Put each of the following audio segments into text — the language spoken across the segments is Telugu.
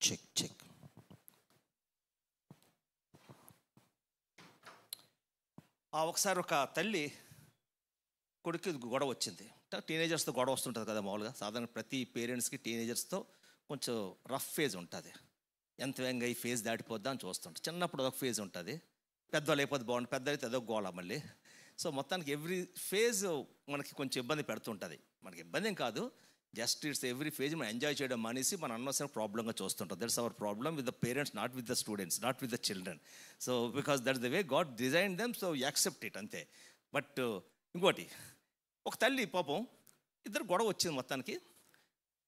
Check check. ఒకసారి ఒక తల్లి కొడుకు గొడవ వచ్చింది. టీనేజర్స్తో గొడవ వస్తుంటుంది కదా మామూలుగా. సాధారణ ప్రతి పేరెంట్స్కి టీనేజర్స్తో కొంచెం రఫ్ ఫేజ్ ఉంటుంది. ఎంత వేగంగా ఈ ఫేజ్ దాటిపోద్దా అని చూస్తుంటారు. చిన్నప్పుడు అదొక ఫేజ్ ఉంటుంది, పెద్దవాళ్ళు అయిపోతే బాగుంటుంది, పెద్ద అయితే అదొక గోళ మళ్ళీ. సో మొత్తానికి ఎవ్రీ ఫేజ్ మనకి కొంచెం ఇబ్బంది పెడుతుంటుంది. మనకి ఇబ్బంది ఏం కాదు, జస్ట్ ఇట్స్ ఎవ్రీ ఫేజ్ మనం ఎంజాయ్ చేయడం మానేసి మనం అనవసరం ప్రాబ్లంగా చూస్తుంటాం. That's our problem with the parents, not with the students, not with the children. So because that's the way God design them, so you accept it అంతే. బట్ ఇంకోటి, ఒక తల్లి పాపం ఇద్దరు గొడవ వచ్చింది మొత్తానికి.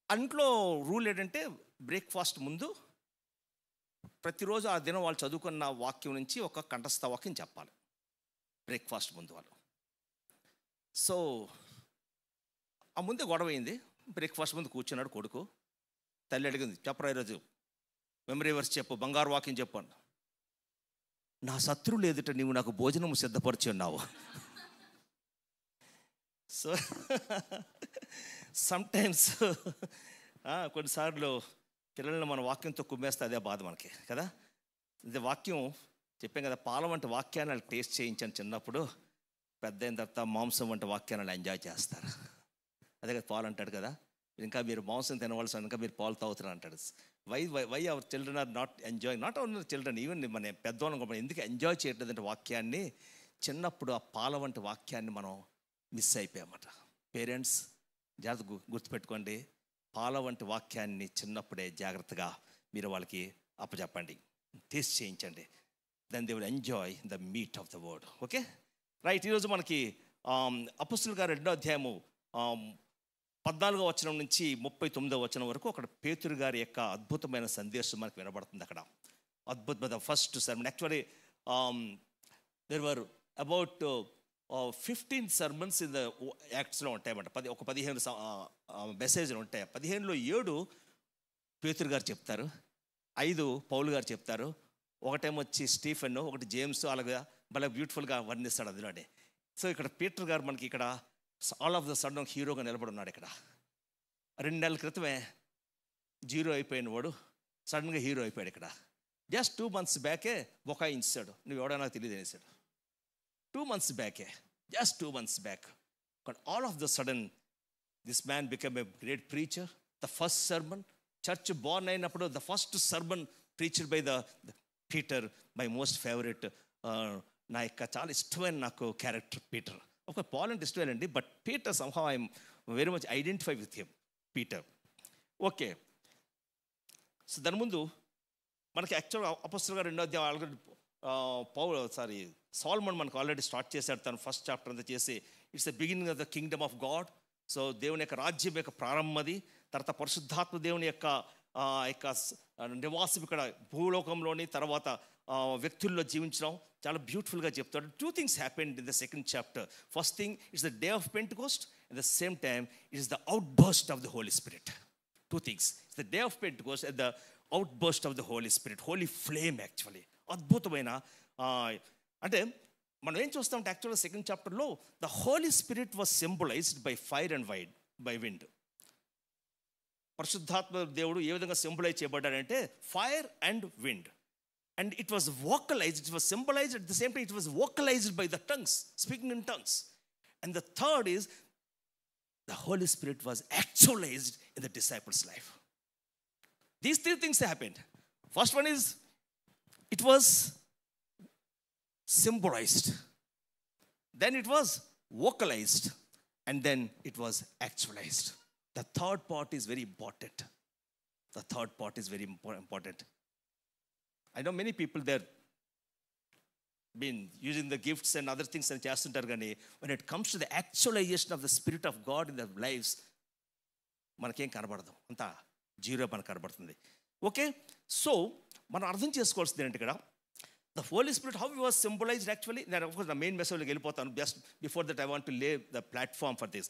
ఇంట్లో రూల్ ఏంటంటే బ్రేక్ఫాస్ట్ ముందు ప్రతిరోజు ఆ దినం వాళ్ళు చదువుకున్న వాక్యం నుంచి ఒక కంఠస్థ వాక్యం చెప్పాలి బ్రేక్ఫాస్ట్ ముందు వాళ్ళు. సో ఆ ముందే గొడవ అయింది. బ్రేక్ఫాస్ట్ ముందు కూర్చున్నాడు కొడుకు. తల్లి అడిగింది, చెప్పరా ఈరోజు మెమరీ వర్స్ చెప్పు, బంగారు వాక్యం చెప్పు అన్న. నా శత్రువులు ఎదుట నీవు నాకు భోజనం సిద్ధపరిచి ఉన్నావు. సో సమ్టైమ్స్ కొన్నిసార్లు పిల్లల్ని మన వాక్యంతో కుమ్మేస్తే అదే బాధ మనకి కదా. ఇది వాక్యం చెప్పాం కదా, పాల వంటి వాక్యాన్ని వాళ్ళు టేస్ట్ చేయించాను చిన్నప్పుడు. పెద్ద అయిన తర్వాత మాంసం వంటి వాక్యాన్ని వాళ్ళు ఎంజాయ్ చేస్తారు. అదే కదా పాలు అంటాడు కదా, ఇంకా మీరు మాంసం తినవలసి ఇంకా మీరు పాలు తాగుతున్నారు అంటాడు. Why our children are not enjoy, not only children, even మన పెద్దవాళ్ళం ఎందుకు ఎంజాయ్ చేయట్లేదంటే వాక్యాన్ని. చిన్నప్పుడు ఆ పాల వంటి వాక్యాన్ని మనం మిస్ అయిపోయామట. పేరెంట్స్ జాగ్రత్త గుర్తుపెట్టుకోండి, పాల వంటి వాక్యాన్ని చిన్నప్పుడే జాగ్రత్తగా మీరు వాళ్ళకి అప్పచెప్పండి, టేస్ట్ చేయించండి. Then they will enjoy the meat of the word. Okay right. ఈరోజు మనకి అపొస్తలుల కార్యాలు 2వ అధ్యాయము 14వ వచనం నుంచి 39వ వచనం వరకు అక్కడ పేతురు గారి యొక్క అద్భుతమైన సందేశం మనకు వినబడుతుంది. అక్కడ అద్భుతమైన first sermon. Actually there were about 15 sermons in the యాక్ట్స్లో ఉంటాయన్నమాట. 15 మెసేజ్లు ఉంటాయి. 15లో 7 పేతురు గారు చెప్తారు, 5 పౌలు గారు చెప్తారు, ఒకటేమొచ్చి స్టీఫెన్, ఒకటి జేమ్స్, అలాగా భలే బ్యూటిఫుల్గా వర్ణిస్తాడు అందులోనే. సో ఇక్కడ పీటర్ గారు మనకి ఇక్కడ ఆల్ ఆఫ్ ద సడన్ హీరోగా నిలబడి ఉన్నాడు. ఇక్కడ 2 నెలల క్రితమే జీరో అయిపోయిన వాడు సడన్గా హీరో అయిపోయాడు. ఇక్కడ జస్ట్ 2 months బ్యాకే బొకాయించాడు, నువ్వు ఎవడో నాకు తెలియదు అనేసాడు. 2 months బ్యాకే, just 2 months back. But all of the sudden, this man became a great preacher. The first sermon, church born అయినప్పుడు the first sermon preached by the Peter, my most favorite. నా యొక్క చాలా ఇష్టమైన నాకు క్యారెక్టర్ పీటర్. ఒక పాల్ అంటే ఇష్టమేనండి, but Peter somehow I am very much identify with him, Peter. Okay, so దాని ముందు మనకి యాక్చువల్గా అపొస్తలుల గారు 2వ అధ్యాయం ఆల్రెడీ సాల్మన్ మనకు ఆల్రెడీ స్టార్ట్ చేశాడు. తను ఫస్ట్ చాప్టర్ అంతా చేసి it's the beginning of the kingdom of God. So దేవుని యొక్క రాజ్యం యొక్క ప్రారంభది. తర్వాత పరిశుద్ధాత్మ దేవుని యొక్క నివాసం ఇక్కడ భూలోకంలోని, తర్వాత వ్యక్తుల్లో జీవించడం చాలా బ్యూటిఫుల్గా చెప్తాడు. 2 things happened in the 2nd chapter. First thing is the day of Pentecost. At the same time, it is the outburst of the Holy Spirit. 2 things. It's the day of Pentecost and the outburst of the Holy Spirit. Holy flame actually. అద్భుతమైన అంటే మనం ఏం చూస్తామంటే యాక్చువల్గా 2nd chapterలో the Holy Spirit was symbolised by fire and by wind. పరిశుద్ధాత్మ దేవుడు ఏ విధంగా సింబలైజ్ చేయబడ్డాడంటే fire and wind. And it was vocalised, it was symbolised at the same time it was vocalised by the tongues, speaking in tongues. And the third is the Holy Spirit was actualised in the disciples life. These 3 things happened. First one is it was symbolized, then it was vocalized, and then it was actualized. The third part is very important. The third part is very important. I know many people there been using the gifts and other things and chestuntaru gani when it comes to the actualization of the spirit of God in their lives మనకేం కనబడదు, అంతా జీరో మనకు కనబడుతుంది. ఓకే, సో మనం అర్థం చేసుకోవాల్సింది ఏంటంటే ఇక్కడ the Holy Spirit, how he was symbolized actually. Then of course the main message వెళ్ళిపోతాను. Just before that I want to lay the platform for this.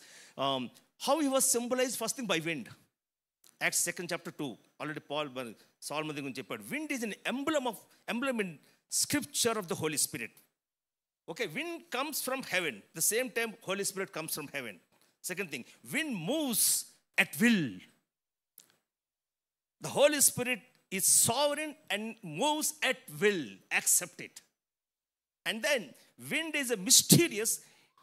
How he was symbolized, first thing by wind. Acts 2nd chapter 2 already Paul Solomon గురించి చెప్పాడు. Wind is an emblem in scripture of the Holy Spirit. Okay, wind comes from heaven. The same time Holy Spirit comes from heaven. Second thing, wind moves at will. The Holy Spirit is sovereign and moves at will. Accept it. And then wind is a mysterious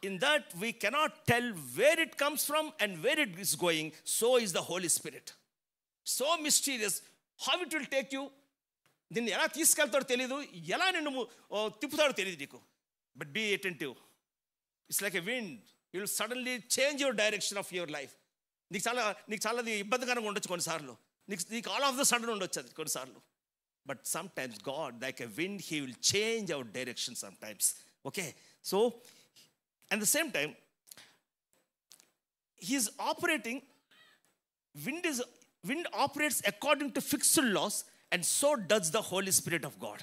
in that we cannot tell where it comes from and where it is going. So is the Holy Spirit. So mysterious. How it will take you, నిన్ను ఎలా తీసుకెళ్తాడో తెలియదు, ఎలా నిన్ను తిప్పుతాడో తెలియదు నీకు. But be attentive. It's like a wind. You will suddenly change your direction of your life. నీకు చాలా ఇబ్బందికరంగా ఉండొచ్చు కొన్నిసార్లు, నీకు ఆల్ ఆఫ్ ద సడన్ ఉండొచ్చు అది కొన్నిసార్లు. But sometimes God like a wind, he will change our direction sometimes. Okay, so at the same time he is operating, wind operates according to fixed laws, and so does the Holy Spirit of God.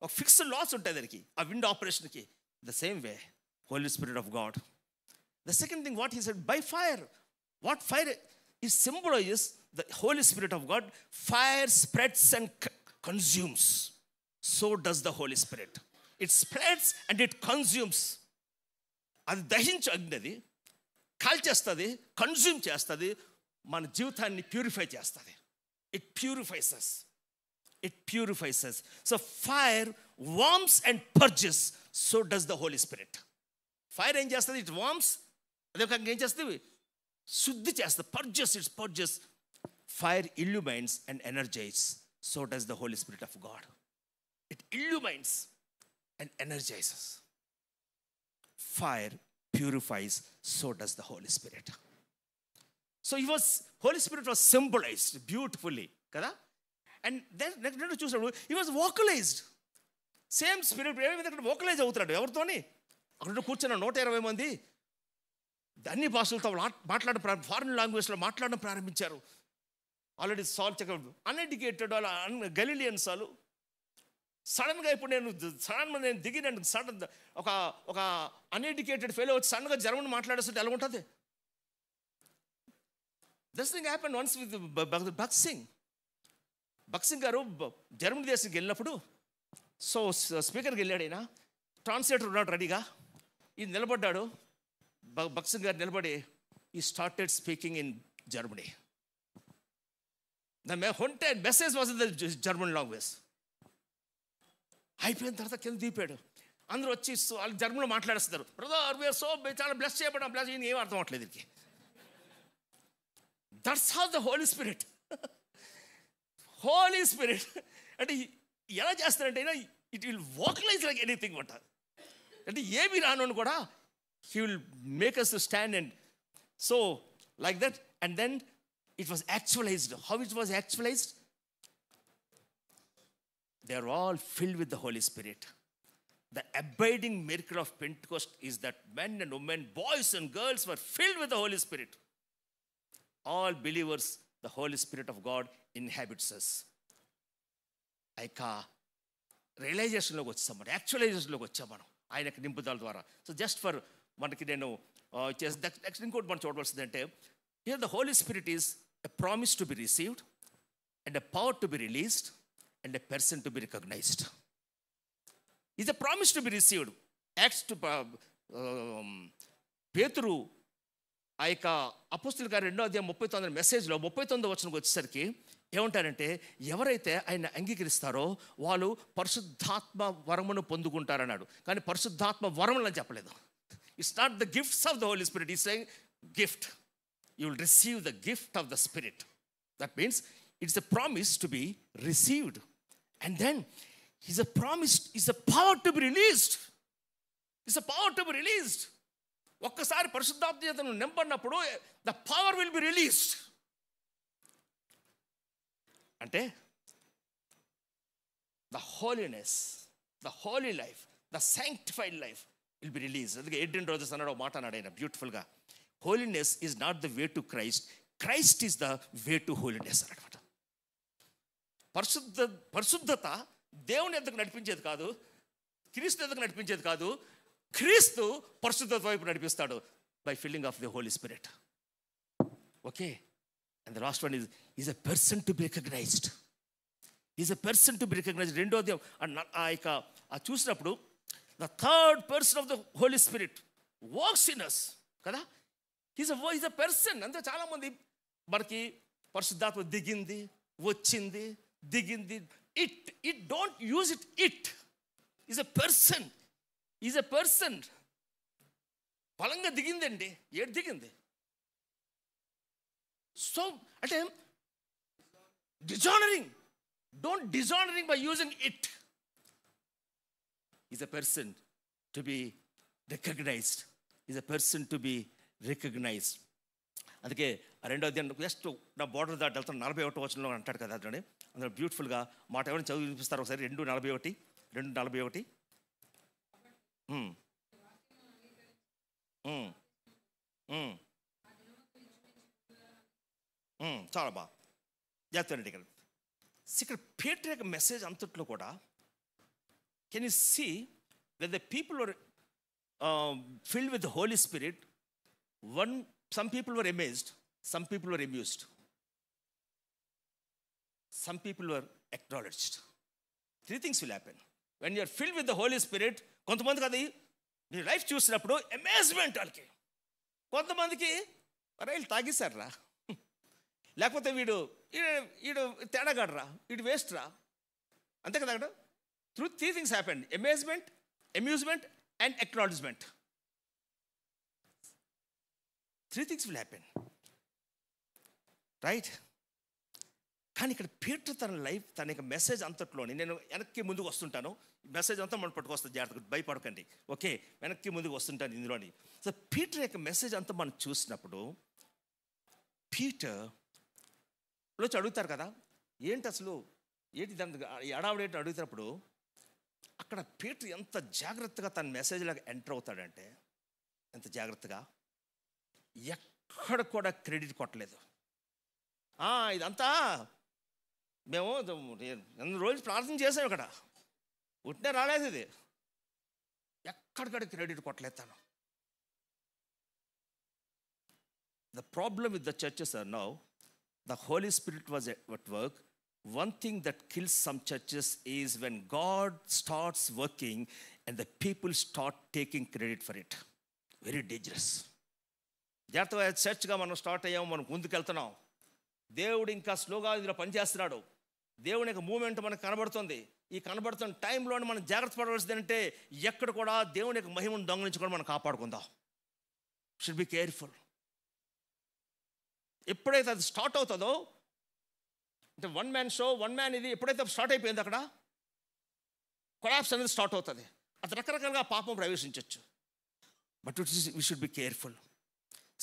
ఒక ఫిక్స్డ్ లాస్ ఉంటాయి దానికి, ఆ విండ్ ఆపరేషన్కి. The same way Holy Spirit of God. The second thing what he said, by fire. What fire is symbolizes the Holy Spirit of God. Fire spreads and consumes. So does the Holy Spirit. It spreads and it consumes. అది దహించు అగ్ని, అది కాల్చేస్తుంది, కన్జ్యూమ్ చేస్తుంది, మన జీవితాన్ని ప్యూరిఫై చేస్తుంది. It purifies us. It purifies us. So fire warms and purges. So does the Holy Spirit. Fire ఏం చేస్తుంది? It worms. అదే ఒక ఏం చేస్తుంది? శుద్ధి చేస్తుంది. It purges. Fire illumines and energizes. So does the Holy Spirit of God. It illumines and energizes. Fire purifies. So does the Holy Spirit. So Holy Spirit was symbolized beautifully, kada? And then next చూసాడు, he was vocalized. Same spirit ఏమైంది అక్కడ వోకలైజ్ అవుతున్నాడు. ఎవరితోని? అక్కడ కూర్చున్న 120 మంది అన్ని భాషలతో ఫారిన్ లాంగ్వేజ్లో మాట్లాడడం ప్రారంభించారు. ఆల్రెడీ సాల్ చెక్ అన్ఎడ్యుకేటెడ్ వాళ్ళ గలీలియన్స్ వాళ్ళు సడన్గా ఇప్పుడు నేను దిగి సడన్ ఒక అన్ఎడ్యుకేటెడ్ ఫెలో వచ్చి సడన్గా జర్మన్ మాట్లాడేస్తుంటే ఎలా ఉంటుంది? This thing happen once with Bhagat Singh గారు జర్మనీ దేశానికి వెళ్ళినప్పుడు, సో స్పీకర్కి వెళ్ళాడు, ఆయన ట్రాన్స్లేటర్ ఉన్నాడు రెడీగా. ఇది నిలబడ్డాడు, భగత్ సింగ్ గారు నిలబడి ఈ started speaking in Germany. The entire message was in the German language. అయిపోయిన తర్వాత కింద దీపాడు. అందరూ వచ్చి వాళ్ళు జర్మన్లో మాట్లాడేస్తారు. బ్రదర్ వీఆర్ సో చాలా బ్లెస్ చేయబడ్డాం, బ్లెస్ ఈయన ఏం అర్థం అవట్లేదు ఇది. That's how the Holy Spirit. Holy Spirit అంటే ఎలా చేస్తారంటే it will vocalise like anything అంటారు. అంటే ఏమి రాను కూడా he will make us to stand and so like that. And then it was actualised. How it was actualised? they are all filled with the Holy Spirit. The abiding miracle of Pentecost is that men and women, boys and girls were filled with the Holy Spirit. All believers, the Holy Spirit of God inhabits us. రియలైజేషన్లోకి వచ్చాం మనం, యాక్చువలైజేషన్లోకి వచ్చాం మనం ఆయనకి నింపుదల ద్వారా. సో జస్ట్ ఫర్ మనకి నేను నెక్స్ట్ ఇంకోటి మనం చూడవలసింది అంటే, here the Holy Spirit is a promise to be received and a power to be released and a person to be recognized. Is a promise to be received. Acts to పేతురు ఆ యొక్క అపోస్తలుల కార్యం 2వ అధ్యాయం 39 మెసేజ్లో 39వ వచనంకి వచ్చేసరికి ఏమంటారంటే, ఎవరైతే ఆయన అంగీకరిస్తారో వాళ్ళు పరిశుద్ధాత్మ వరమును పొందుకుంటారన్నాడు. కానీ పరిశుద్ధాత్మ వరములు అని చెప్పలేదు. It's not the gifts of the Holy Spirit. Is saying gift. You will receive the gift of the Spirit. That means it's a promise to be received. And then is a promise, is a power to be released. It's a power to be released. ఒక్కసారి పరిశుద్ధాత్మను నింపడినప్పుడు the power will be released. అంటే the holiness, the holy life, the sanctified life will be released. అందుకే ఎడ్రిన్ రోజెస్ అన్నాడు, మాట అన్నాడు ఆయన బ్యూటిఫుల్గా. holiness is not the way to Christ. Christ is the way to holiness అన్నమాట. పరిశుద్ధత దేవుని ఎద్దకు నడిపించేది కాదు, క్రీస్తు ఎద్దకు నడిపించేది కాదు. క్రీస్తు పరిశుద్ధత వైపు నడిపిస్తాడు by filling of the Holy Spirit. Okay, and the last one is a person to be recognised. Is a person to be recognised. రెండోది ఆ యొక్క చూసినప్పుడు the third person of the Holy Spirit works in us కదా. Is a person. అంతే చాలామంది మనకి పరిశుద్ధాత్మ దిగింది, వచ్చింది, దిగింది. It don't use it is a person. Is a person. బలంగా దిగిందండి. ఏడు దిగింది. సో అంటే dishonouring. Don't dishonouring by using it. Is a person to be recognised. Is a person to be recognised. అందుకే రెండో అధ్యాయం జస్ట్ నా బోర్డర్ దాటి వెళ్తాను 41వ వచనంలో అంటాడు కదా. అతని అందులో బ్యూటిఫుల్గా మాట ఎవరైనా చదివి వినిపిస్తారు ఒకసారి. 2:41 చాలా బాగా చేస్తానండి. ఇక్కడ పేతురు యొక్క మెసేజ్ అంతట్లో కూడా can you see when the people were filled with the Holy Spirit, some people were amazed, some people were amused, some people were acknowledged. 3 things will happen when you are filled with the Holy Spirit. కొంతమందికి అది నీ లైఫ్ చూసినప్పుడు అమేజ్మెంట్ వాళ్ళకి. కొంతమందికి రైలు తాగిస్తారా, లేకపోతే వీడు తేడాగాడరా, వీడు వేస్ట్ రా, అంతే కదా. అక్కడ 3 things happened: amazement, amusement and acknowledgement. 3 things will happen, right? కానీ ఇక్కడ పేతురు తన లైఫ్, తన యొక్క మెసేజ్ అంతట్లోని, నేను వెనక్కి ముందుకు వస్తుంటాను, మెసేజ్ అంతా మనం పట్టుకొస్తాను, జాగ్రత్తగా భయపడకండి, ఓకే? వెనక్కి ముందుకు వస్తుంటాను ఇందులోని. సో పీటర్ యొక్క మెసేజ్ అంతా మనం చూసినప్పుడు, పీటర్లో అడుగుతారు కదా, ఏంటి అసలు ఏంటి దాని ఎడావిడేంటి అడుగుతున్నప్పుడు, అక్కడ పీటర్ ఎంత జాగ్రత్తగా తన మెసేజ్లాగా ఎంటర్ అవుతాడంటే, ఎంత జాగ్రత్తగా, ఎక్కడ కూడా క్రెడిట్ కొట్టలేదు. ఇదంతా మేము 2 రోజులు ప్రార్థన చేసాం, ఇక్కడ ఉట్నే రాలేదు, ఇది ఎక్కడికక్కడ క్రెడిట్ కొట్టలేదు తను. The problem with the churches are now, the Holy Spirit was at work. One thing that kills some churches is when God starts working and the people start taking credit for it. Very dangerous. జాగ్రత్తగా చర్చ్గా మనం స్టార్ట్ అయ్యాము, మనం ముందుకెళ్తున్నాం, దేవుడు ఇంకా స్లోగా ఇందులో పనిచేస్తున్నాడు, దేవుని యొక్క మూమెంట్ మనకు కనబడుతుంది. ఈ కనబడుతున్న టైంలోనే మనం జాగ్రత్త పడవలసింది అంటే, ఎక్కడ కూడా దేవుని యొక్క మహిమను దొంగలించుకొని మనం కాపాడుకుందాం. Should be careful. ఎప్పుడైతే అది స్టార్ట్ అవుతుందో, అంటే 1 man షో, 1 man ఇది ఎప్పుడైతే స్టార్ట్ అయిపోయింది, అక్కడ కొలాప్స్ అనేది స్టార్ట్ అవుతుంది. అది రకరకాలుగా పాపం ప్రవేశించవచ్చు. But we should be careful.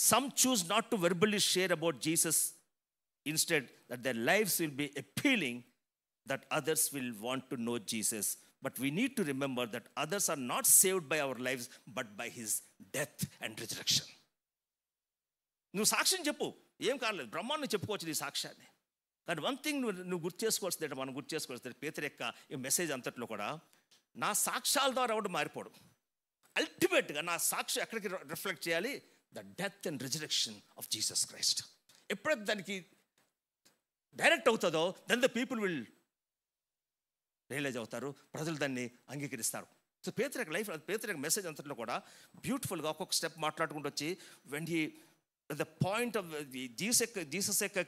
Some choose not to verbally share about Jesus. Instead, that their lives will be appealing, that others will want to know Jesus. But we need to remember that others are not saved by our lives, but by his death and resurrection. నువ్వు సాక్ష్యం చెప్పు, ఏం కాలేదు, బ్రహ్మాండం చెప్పుకోవచ్చు నీ సాక్ష్యాన్ని. కానీ వన్ థింగ్ నువ్వు గుర్తు చేసుకోవాల్సింది, మనం గుర్తు చేసుకోవాల్సింది, పేతురు యొక్క ఈ మెసేజ్ అంతట్లో కూడా, నా సాక్ష్యాల ద్వారా ఎవడు మారిపోడు. అల్టిమేట్గా నా సాక్ష్యం ఎక్కడికి రిఫ్లెక్ట్ చేయాలి? The death and resurrection of Jesus Christ. ఎప్పుడైతే దానికి డైరెక్ట్ అవుతుందో, then the people will realise అవుతారు, ప్రజలు దాన్ని అంగీకరిస్తారు. సో పేతురు యొక్క లైఫ్, పేతురు యొక్క మెసేజ్ అంతట్లో కూడా బ్యూటిఫుల్గా ఒక్కొక్క స్టెప్ మాట్లాడుకుంటూ వచ్చి, when he the point of Jesus యొక్క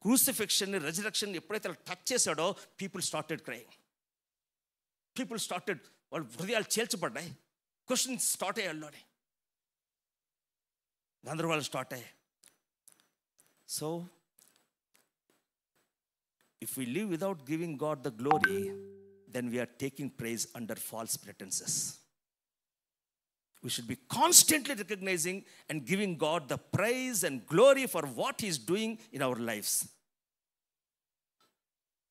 క్రూసిఫిక్షన్, రెజరెక్షన్ ఎప్పుడైతే టచ్ చేశాడో, people started crying. People started, వాళ్ళ హృదయాలు చేల్చబడ్డాయి, క్వశ్చన్స్ స్టార్ట్ అయ్యాయి, వాళ్ళని గందరగోళాలు స్టార్ట్ అయ్యాయి. So if we live without giving God the glory, then we are taking praise under false pretenses. We should be constantly recognizing and giving God the praise and glory for what he is doing in our lives.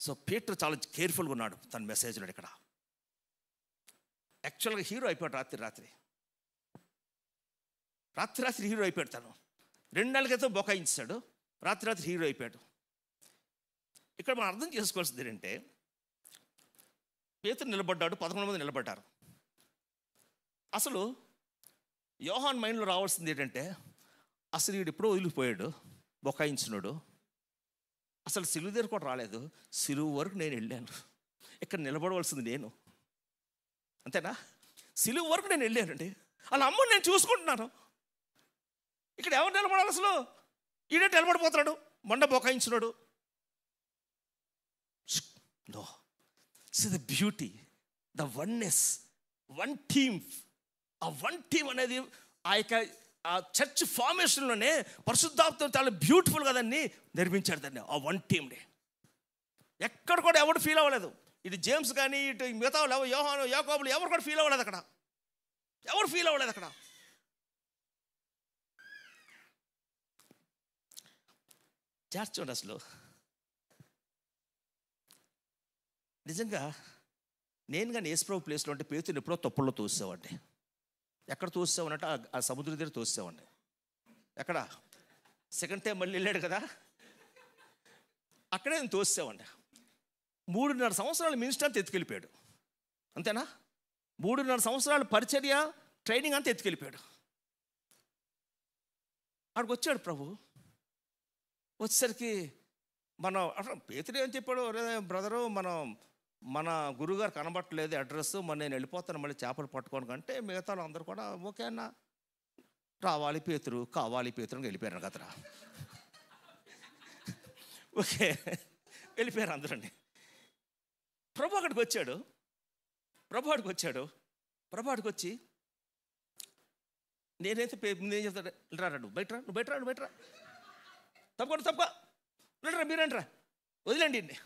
So Peter చాలా కేర్ఫుల్గా ఉన్నాడు తన మెసేజ్లో. ఇక్కడ యాక్చువల్గా హీరో అయిపోయాడు. రాత్రి హీరో అయిపోయాడు. తను 2 నెలల క్రితం బొకాయించాడు, రాత్రి హీరో అయిపోయాడు. ఇక్కడ మనం అర్థం చేసుకోవాల్సింది ఏంటంటే, పేతురు నిలబడ్డాడు, 11 మంది నిలబడ్డారు. అసలు యోహాన్ మైండ్లో రావాల్సింది ఏంటంటే, అసలు వీడు ఎప్పుడో వదిలిపోయాడు, బొకాయించినాడు, అసలు సిలువ దగ్గర కూడా రాలేదు, సిలువ వరకు నేను వెళ్ళాను, ఇక్కడ నిలబడవలసింది నేను, అంతేనా? సిలువ వరకు నేను వెళ్ళానండి, అలా అమ్మని నేను చూసుకుంటున్నాను, ఇక్కడ ఎవరు నిలబడాలి? అసలు ఈడే నిలబడిపోతున్నాడు, మొండ బొకాయించినాడు, no. See the beauty, the oneness, one team. ఆ వన్ టీమ్ అనేది ఆ యొక్క ఆ చర్చ్ ఫార్మేషన్లోనే పరిశుద్ధాత్మ చాలా బ్యూటిఫుల్గా దాన్ని నిర్మించాడు దాన్ని, ఆ వన్ టీమ్ని. ఎక్కడ కూడా ఎవరు ఫీల్ అవ్వలేదు. ఇటు జేమ్స్ కానీ ఇటు మిగతా యోహాను యాకోబులు ఎవరు కూడా ఫీల్ అవ్వలేదు అక్కడ. ఎవరు ఫీల్ అవ్వలేదు అక్కడ. చూడండి అసలు నిజంగా నేను కానీ యేసుప్రభు ప్లేస్లో ఉంటే పేతుని ఎప్పుడో తప్పుల్లో తోసేవాడిని. ఎక్కడ తోసేవానంటే ఆ సముద్రం దగ్గర తోసేవాడిని. ఎక్కడ సెకండ్ టైం మళ్ళీ వెళ్ళాడు కదా, అక్కడే నేను తోసేవాడిని. 3.5 సంవత్సరాలు మినిస్టర్ అంతా ఎత్తుకెళ్ళిపోయాడు. అంతేనా? 3.5 సంవత్సరాలు పరిచర్య ట్రైనింగ్ అంతా ఎత్తుకెళ్ళిపోయాడు. అక్కడికి వచ్చాడు ప్రభు. వచ్చేసరికి మనం పేతుడు ఏం చెప్పాడు, బ్రదరు మన గురువుగారు కనబట్టలేదు అడ్రస్, మరి నేను వెళ్ళిపోతాను మళ్ళీ చేపలు పట్టుకోను అంటే మిగతా అందరూ కూడా ఓకే అన్న రావాలి పేతురు కావాలి పేతురు అని వెళ్ళిపోయారు కదరా. ఓకే వెళ్ళిపోయారు అందరండి. ప్రభు అక్కడికి వచ్చాడు. ప్రభు అక్కడికి వచ్చి నేనైతే నేను చెప్తాడు రాడు, నువ్వు బయటరా తప్ప రండిరా మీరండిరా వదిలేండి.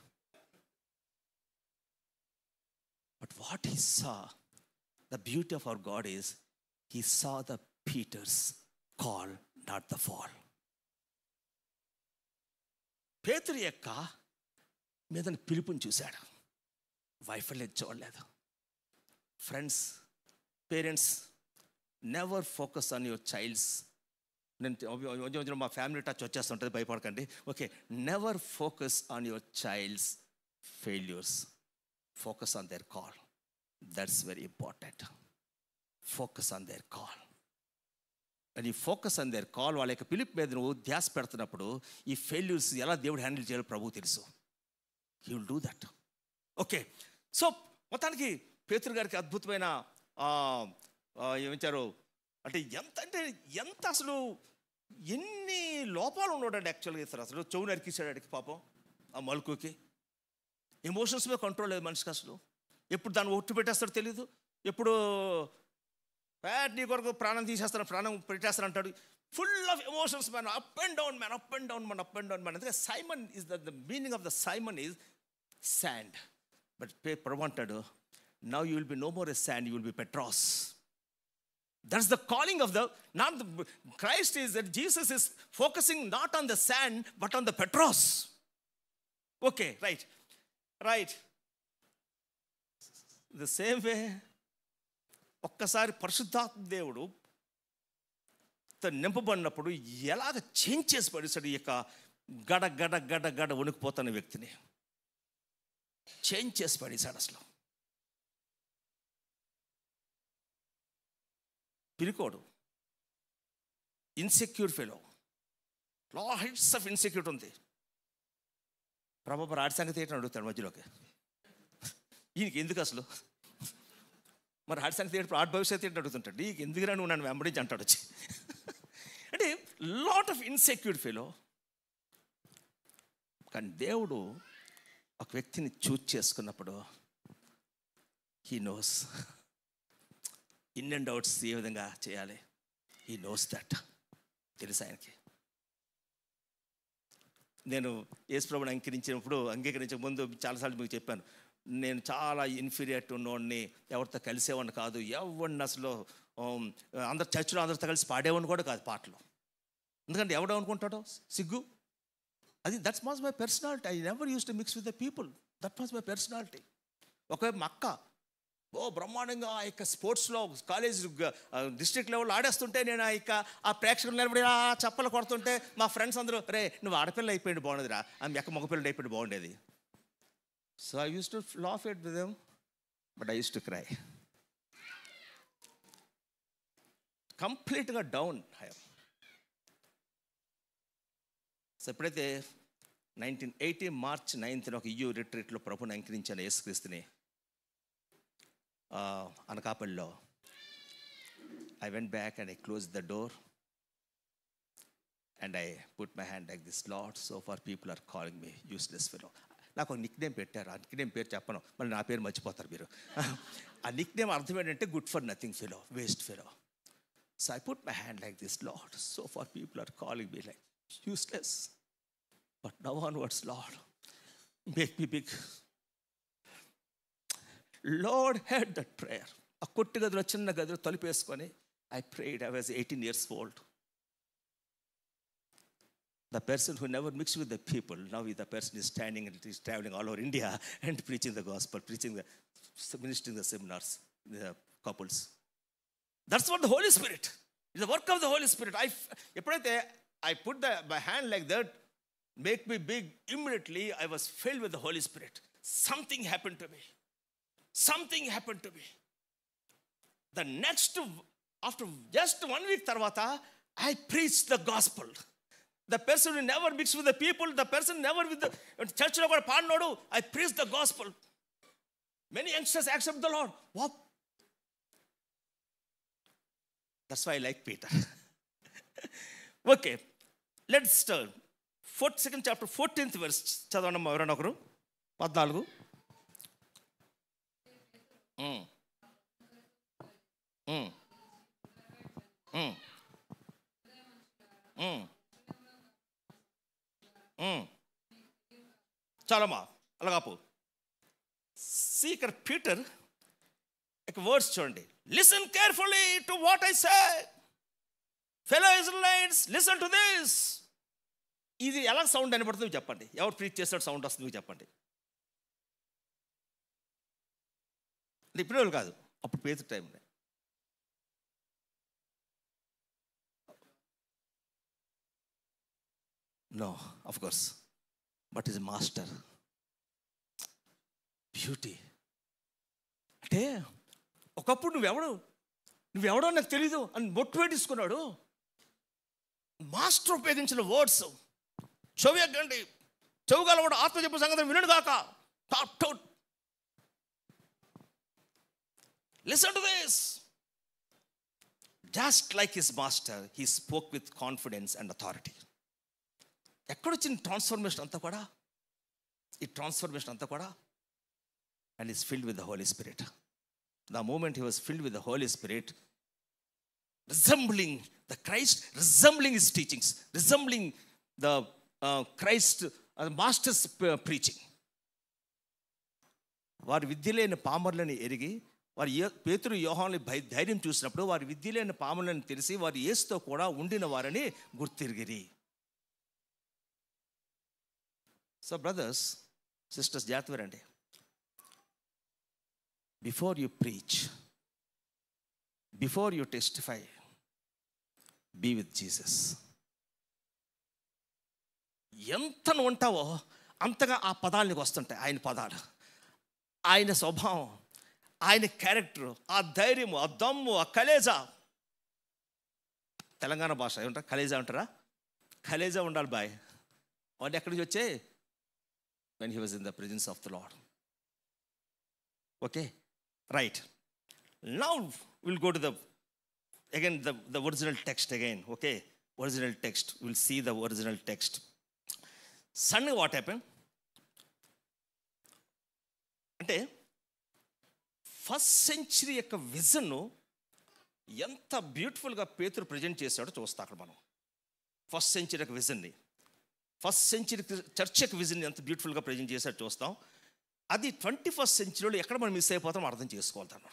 But what he saw, the beauty of our God is, he saw the Peter's call, not the fall. పేతురు యొక్క మీద పిలుపుని చూశాడు, వైఫల్యం చూడలేదు. Friends, parents, never focus on your childs. నేను మా ఫ్యామిలీ టచ్ వచ్చేస్తుంటుంది, భయపడకండి. Okay, never focus on your child's failures. Focus on their call. That's very important. Focus on their call. When you focus on their call, వాళ్ళ యొక్క పిలుపు మీద నువ్వు ధ్యాస పెడుతున్నప్పుడు ఈ ఫెయిల్యూర్స్ ఎలా దేవుడు హ్యాండిల్ చేయాలో ప్రభు తెలుసు. He will do that. Okay, so మొత్తానికి పేతురు గారికి అద్భుతమైన ఏమిచ్చారు అంటే ఎంత అసలు ఎన్ని లోపాలు ఉన్నాడండి యాక్చువల్గా. ఇస్తారు అసలు చెవు నరికిస్తాడు అడిగి పాపం ఆ మలుకుకి. ఎమోషన్స్ మీద కంట్రోల్ లేదు మనిషికి అసలు. ఎప్పుడు దాన్ని ఒట్టు పెట్టేస్తాడో తెలీదు, ఎప్పుడు నీ కొరకు ప్రాణం తీసేస్తాను ప్రాణం పెట్టేస్తాను అంటాడు. Full of emotions man, up and down man. అందుకే Simon is the meaning of the Simon is sand. But ప్రభు అంటాడు, now you will be no more a sand, you will be Petros. That's the calling of not the Christ is that Jesus is focusing not on the sand but on the Petros. Okay, right. The same way ఒక్కసారి పరిశుద్ధాత్మ దేవుడు నింపబడినప్పుడు ఎలాగ చేంజ్ చేసి పడేశాడు ఈ యొక్క గడ వణికిపోతున్న వ్యక్తిని. చేంజ్ చేసి పడేశాడు అసలు. పిరికోడు, insecure fellow, heights of insecurity ఉంది. ప్రభు ఆడి సంగతి ఏంటని అడుగుతాడు మధ్యలోకి. ఈయనకి ఎందుకు అసలు మరి ఆడి సంగతి ఏంటి, ఆడి భవిష్యత్తు ఏంటి అడుగుతుంటాడు. నీకు ఎందుకురా నువ్వు నన్ను వెంబడించి అంటాడు వచ్చి. అంటే లాట్ ఆఫ్ ఇన్సెక్యూర్ ఫెలో. కానీ దేవుడు ఒక వ్యక్తిని చూజ్ చేసుకున్నప్పుడు he knows in and outs ఏ విధంగా చేయాలి. He knows that. తెలుసు ఆయనకి. నేను యేసుప్రభుని అంగీకరించే ముందు చాలాసార్లు మీకు చెప్పాను, నేను చాలా ఇన్ఫీరియర్ ఉన్నోడిని, ఎవరితో కలిసేవాడిని కాదు, ఎవరిని అసలు అందరు చర్చిలో అందరితో కలిసి పాడేవాడిని కూడా కాదు పాటలు. ఎందుకంటే ఎవడేమనుకుంటాడో సిగ్గు. That's was my personality. I never use to mix with the people. That was my personality. ఒకవైపు మా అక్క బ్రహ్మాండంగా ఆ యొక్క స్పోర్ట్స్లో కాలేజ్ డిస్ట్రిక్ట్ లెవెల్లో ఆడేస్తుంటే నేను ఆ ప్రేక్షకులు నిలబడి చప్పలు కొడుతుంటే మా ఫ్రెండ్స్ అందరూ రే నువ్వు ఆడపిల్ల అయిపోయింది బాగుండేదిరా, ఆమె ఎక్క మగపిల్లడు అయిపోయింది బాగుండేది. So I use to laugh at with them but I use to cry. కంప్లీట్గా డౌన్ అయ్యాం. సో ఎప్పుడైతే 1980 మార్చ్ 9th ఒక EU రిట్రీట్లో ప్రభుని అంకరించాను యేసుక్రీస్తుని అనకాపల్లిలో. I went back and I closed the door and I put my hand like this, Lord, so far people are calling me useless fellow. నాకు ఒక నిక్ నేమ్ పెట్టారు. ఆ నిక్ నేమ్ పేరు చెప్పను, మళ్ళీ నా పేరు మర్చిపోతారు మీరు. ఆ నిక్ నేమ్ అర్థం ఏంటంటే good for nothing fellow, waste fellow. So I put my hand like this, Lord, so far people are calling me like useless, but now onwards Lord make me big. Lord heard that prayer. ఆ కొట్టు గదిలో, చిన్న గదిలో తలుపేసుకొని I prayed. I was 18 years old. The person who never mixed with the people, now the person is standing and is traveling all over India and preaching the gospel, ministering the seminars, the couples. That's what the Holy Spirit, it's the work of the Holy Spirit. I put my hand like that, make me big. Immediately I was filled with the Holy Spirit. Something happened to me. Something happened to me. The next, after just 1 week tarvata, I preached the gospel. The person who never mixed with the people, the person never with the church lo kuda paadnodu, I preached the gospel. Many youngsters accept the Lord. Wow. That's why I like Peter. Okay, let's start. 2nd chapter 14th verse చదవండి ఎవరైనా ఒకరు. 14. చాలమ్మా అలాగాపు. సీకర్ పీటర్ ఒక వర్డ్స్ చూడండి. Listen carefully to what I say, fellow Israelites, listen to this. ఇది ఎలా సౌండ్ వినపడుతుంది చెప్పండి. ఎవరు ప్రీచ్ చేస్తాడు సౌండ్ వస్తుంది చెప్పండి. ఇప్పుడు కాదు, అప్పుడు పేరు time. No, of course, but his master. Beauty. అంటే ఒకప్పుడు నువ్వెవడో నాకు తెలీదు అని మోటివేట్ తీసుకున్నాడు. మాస్టర్ ఉపయోగించిన వర్డ్స్, చెవి ఎగ్గండి, చెవు గలవాడు ఆత్మ చెప్పు సంగతి వినడు గాక. Listen to this. Just like his master, he spoke with confidence and authority. ఎక్కడొచ్చిన ట్రాన్స్ఫర్మేషన్ అంతా కూడా, ఈ ట్రాన్స్ఫర్మేషన్ అంతా కూడా, and is filled with the Holy Spirit. The moment he was filled with the Holy Spirit, resembling the Christ, resembling his teachings, resembling the Christ, the master's preaching. వారి విద్య లేని పామరులని ఎరిగి, వారి పేతురు యోహాను ధైర్యం చూసినప్పుడు వారి విద్య లేని పామరులను తెలిసి వారి యేసుతో కూడా ఉండిన వారని గుర్తిరిగిరి. సో బ్రదర్స్, సిస్టర్స్, జాగ్రత్త రండి. Before you preach, before you testify, be with Jesus. ఎంత నువ్వు ఉంటావో అంతగా ఆ పదాలు నీకు వస్తుంటాయి. ఆయన పదాలు, ఆయన స్వభావం, ఆయన క్యారెక్టర్, ఆ ధైర్యము, ఆ దమ్ము, ఆ కలేజా. తెలంగాణ భాష ఏమంటారా? కలేజా అంటారా? కలేజా ఉండాలి బాయ్. వాడు ఎక్కడి నుంచి వచ్చే? when he was in the presence of the Lord. Okay, right. Now we'll go to the original text again. Okay, original text. We'll see the original text. Suddenly what happened? అంటే ఫస్ట్ సెంచరీ యొక్క విజన్ ఎంత బ్యూటిఫుల్గా పేతురు ప్రజెంట్ చేశాడో చూస్తాం అక్కడ మనం. ఫస్ట్ సెంచరీ యొక్క విజన్ని, ఫస్ట్ సెంచరీ చర్చ్ యొక్క విజన్ ఎంత బ్యూటిఫుల్గా ప్రజెంట్ చేశాడో చూస్తాం. అది 21st సెంచరీలో ఎక్కడ మనం మిస్ అయిపోతాం అర్థం చేసుకోవాలి దాన్ని.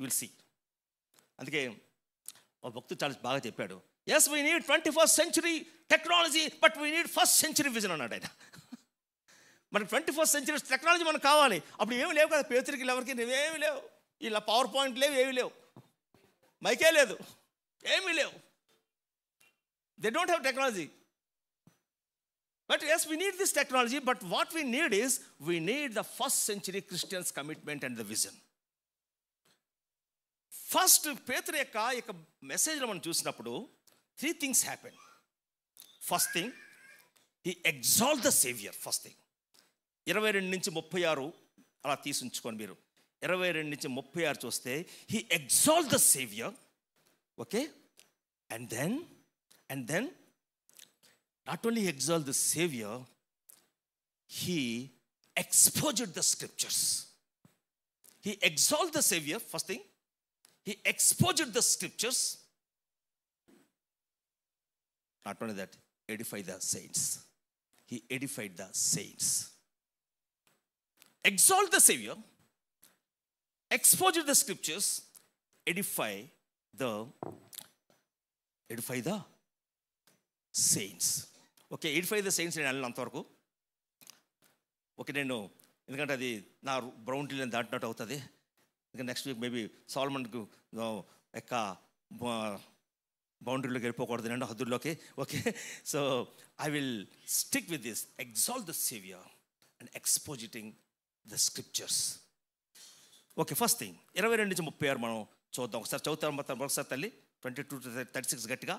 Will see. అందుకే ఒక భక్తుడు చాలా బాగా చెప్పాడు, yes we need 21st century technology, but we need first century vision అన్నాడు ఆయన. మనకి 21st సెంచరీ టెక్నాలజీ మనకు కావాలి. అప్పుడు ఏమి లేవు కదా, పేతురికి ఎవరికి నువ్వేమి లేవు, ఇలా పవర్ పాయింట్ లేవు, ఏమి లేవు, మైకే లేదు, ఏమీ లేవు. They don't have technology. But yes, we need this technology, but what we need is, we need the first century Christians' commitment and the vision. First, Petru యొక్క మెసేజ్లో మనం చూసినప్పుడు 3 things happen. First thing, he exalt the Savior. First thing, 22 నుంచి 36 అలా తీసుంచుకోండి మీరు. 22 నుంచి 36 చూస్తే he exalt the Savior. Okay, and then not only exalt the Savior, he exposed the scriptures. He exalted the Savior, first thing. He exposed the scriptures. Not only that, edify the saints. He edified the saints. Exalt the Savior, expose the scriptures, edify the saints. Okay, Edify the saints నేను వెళ్ళను అంతవరకు. ఓకే, నేను ఎందుకంటే అది నా బ్రౌన్ టీలను దాటినట్టు అవుతుంది. ఇంకా నెక్స్ట్ వీక్ మేబీ సాల్మన్కు యొక్క బౌండరీలోకి వెళ్ళిపోకూడదు నేను, హద్దుల్లోకి. Okay, so I will stick with this, exalt the saviour and expositing the scriptures. Okay, first thing 22 నుంచి 36 మనం చూద్దాం. ఒకసారి చదువుతాం ఒకసారి తల్లి. 22 to 36 గట్టిగా.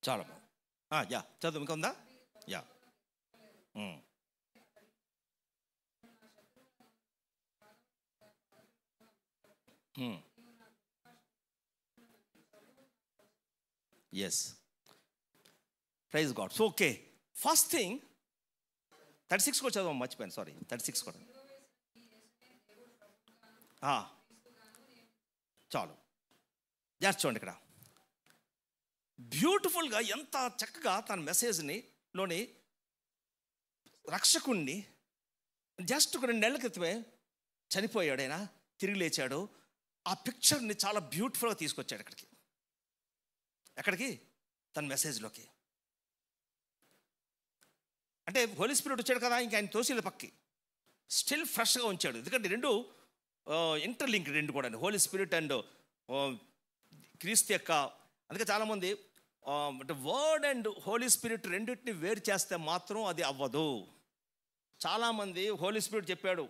చాలా యా, చదువు. ఇంకా ఉందా? Yeah. Yes, praise God. So okay, first thing 36 కూడా చదవం, మర్చిపోయాను, సారీ. 36 కూడా చాలు. జాగ్రత్త చూడండి ఇక్కడ. బ్యూటిఫుల్గా ఎంత చక్కగా తన మెసేజ్ని లోని రక్షకుణ్ణి జస్ట్ 2 నెలల క్రితమే చనిపోయాడు ఆయన, తిరిగి లేచాడు. ఆ పిక్చర్ని చాలా బ్యూటిఫుల్గా తీసుకొచ్చాడు ఎక్కడికి తన మెసేజ్లోకి. అంటే హోలీ స్పిరిట్ వచ్చాడు కదా, ఇంకా ఆయన తోసిల పక్కి స్టిల్ ఫ్రెష్గా ఉంచాడు. ఎందుకంటే రెండు ఇంటర్లింక్, రెండు కూడా హోలీ స్పిరిట్ అండ్ క్రీస్తు యొక్క. అందుకే చాలామంది అంటే వర్డ్ అండ్ హోలీ స్పిరిట్ రెండింటిని వేరు చేస్తే మాత్రం అది అవ్వదు. చాలామంది హోలీ స్పిరిట్ చెప్పాడు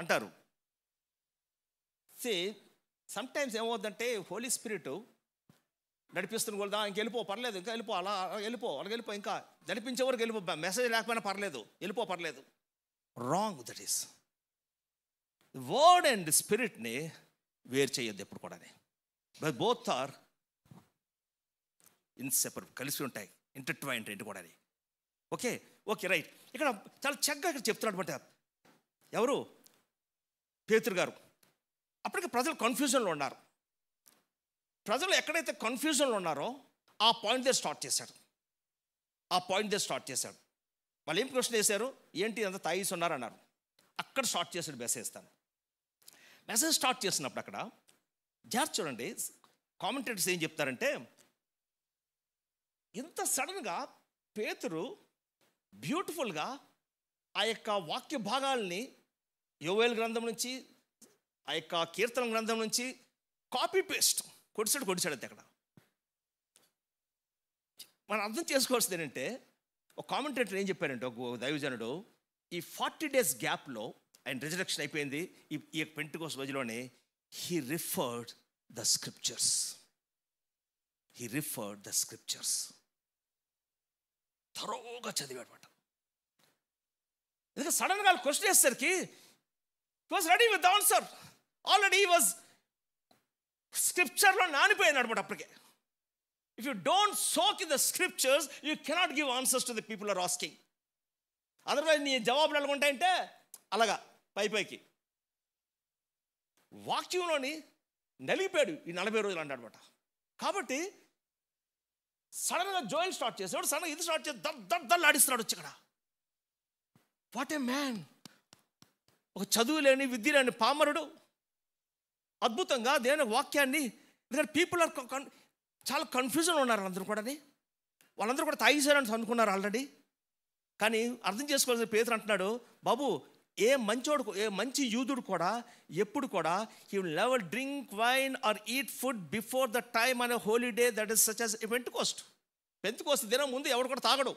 అంటారు. సమ్టైమ్స్ ఏమవుద్దంటే హోలీ స్పిరిట్ నడిపిస్తున్న కూడా ఇంక వెళ్ళిపో, పర్లేదు, ఇంకా వెళ్ళిపో, అలా వెళ్ళిపో, ఇంకా నడిపించే వరకు వెళ్ళిపో, మెసేజ్ లేకపోయినా పర్లేదు, వెళ్ళిపో, పర్లేదు. Wrong. That is word and స్పిరిట్ని వేరు చేయొద్దు ఎప్పుడు కూడా. బట్ బోత్ ఆర్ ఇన్సెపరబుల్, కలిసి ఉంటాయి, ఇంటర్ట్వైన్డ్ రెండు కూడా. Okay, right. ఇక్కడ చాలా చక్కగా ఇక్కడ చెప్తున్నాడు అనమాట. ఎవరు? పేతురు గారు. అప్పటికి ప్రజలు కన్ఫ్యూజన్లో ఉన్నారు. ప్రజలు ఎక్కడైతే కన్ఫ్యూజన్లో ఉన్నారో ఆ పాయింట్ దగ్గర స్టార్ట్ చేశాడు. వాళ్ళు ఏం క్వశ్చన్ చేశారు? ఏంటి అంత తాయిస్ ఉన్నారన్నారు. అక్కడ స్టార్ట్ చేశాడు మెసేజ్ స్టార్ట్ చేసినప్పుడు అక్కడ జాగ్రత్త చూడండి. కామెంటేటర్స్ ఏం చెప్తారంటే, ఇంత సడన్గా పేతురు బ్యూటిఫుల్గా ఆ యొక్క వాక్య భాగాల్ని యోవేల్ గ్రంథం నుంచి, ఆ యొక్క కీర్తన గ్రంథం నుంచి కాపీ పేస్ట్ కొడిచాడు అంతే. అక్కడ మనం అర్థం చేసుకోవాల్సింది ఏంటంటే, ఒక కామెంటేటర్ ఏం చెప్పారంటే, ఒక దైవజనుడు, ఈ 40 days గ్యాప్లో ఆయన రిజరెక్షన్ అయిపోయింది. ఈ పెంటెకోస్ట్ రోజులోనే హీ రిఫర్డ్ ద స్క్రిప్చర్స్. థరోగా చదివాడు అనమాట. ఎందుకంటే సడన్గా వాళ్ళు క్వశ్చన్ వేసేసరికి he was ready with the answer. Already he was స్క్రిప్చర్లో నానిపోయాడు అనమాట అప్పటికే. If you don't soak in the scriptures, you cannot give answers to the people who are asking. Otherwise నీ జవాబులు ఎలా ఉంటాయంటే అలాగా పైకి. వాక్యంలోని నలిగిపోయాడు ఈ 40 రోజులు అంటాడనమాట. కాబట్టి సడన్గా జోయల్ స్టార్ట్ చేసాడు, సడన్గా ఇది స్టార్ట్ చేసి దద్దలు ఆడిస్తున్నాడు వచ్చి ఇక్కడ. What a man! ఒక చదువు లేని విద్య లేని పామరుడు అద్భుతంగా దేవుని వాక్యాన్ని, ఎందుకంటే పీపుల్ ఆర్ చాలా కన్ఫ్యూజన్ ఉన్నారు అందరూ కూడా. వాళ్ళందరూ కూడా తాగేశారని అనుకున్నారు ఆల్రెడీ. కానీ అర్థం చేసుకోవాల్సిన పేతురు అంటున్నాడు, బాబు ఏ మంచి యూదుడు కూడా ఎప్పుడు కూడా he will never drink wine or eat food before the time అనే holiday that is such as పెంతెకోస్తు దినం ముందు ఎవరు కూడా తాగడు.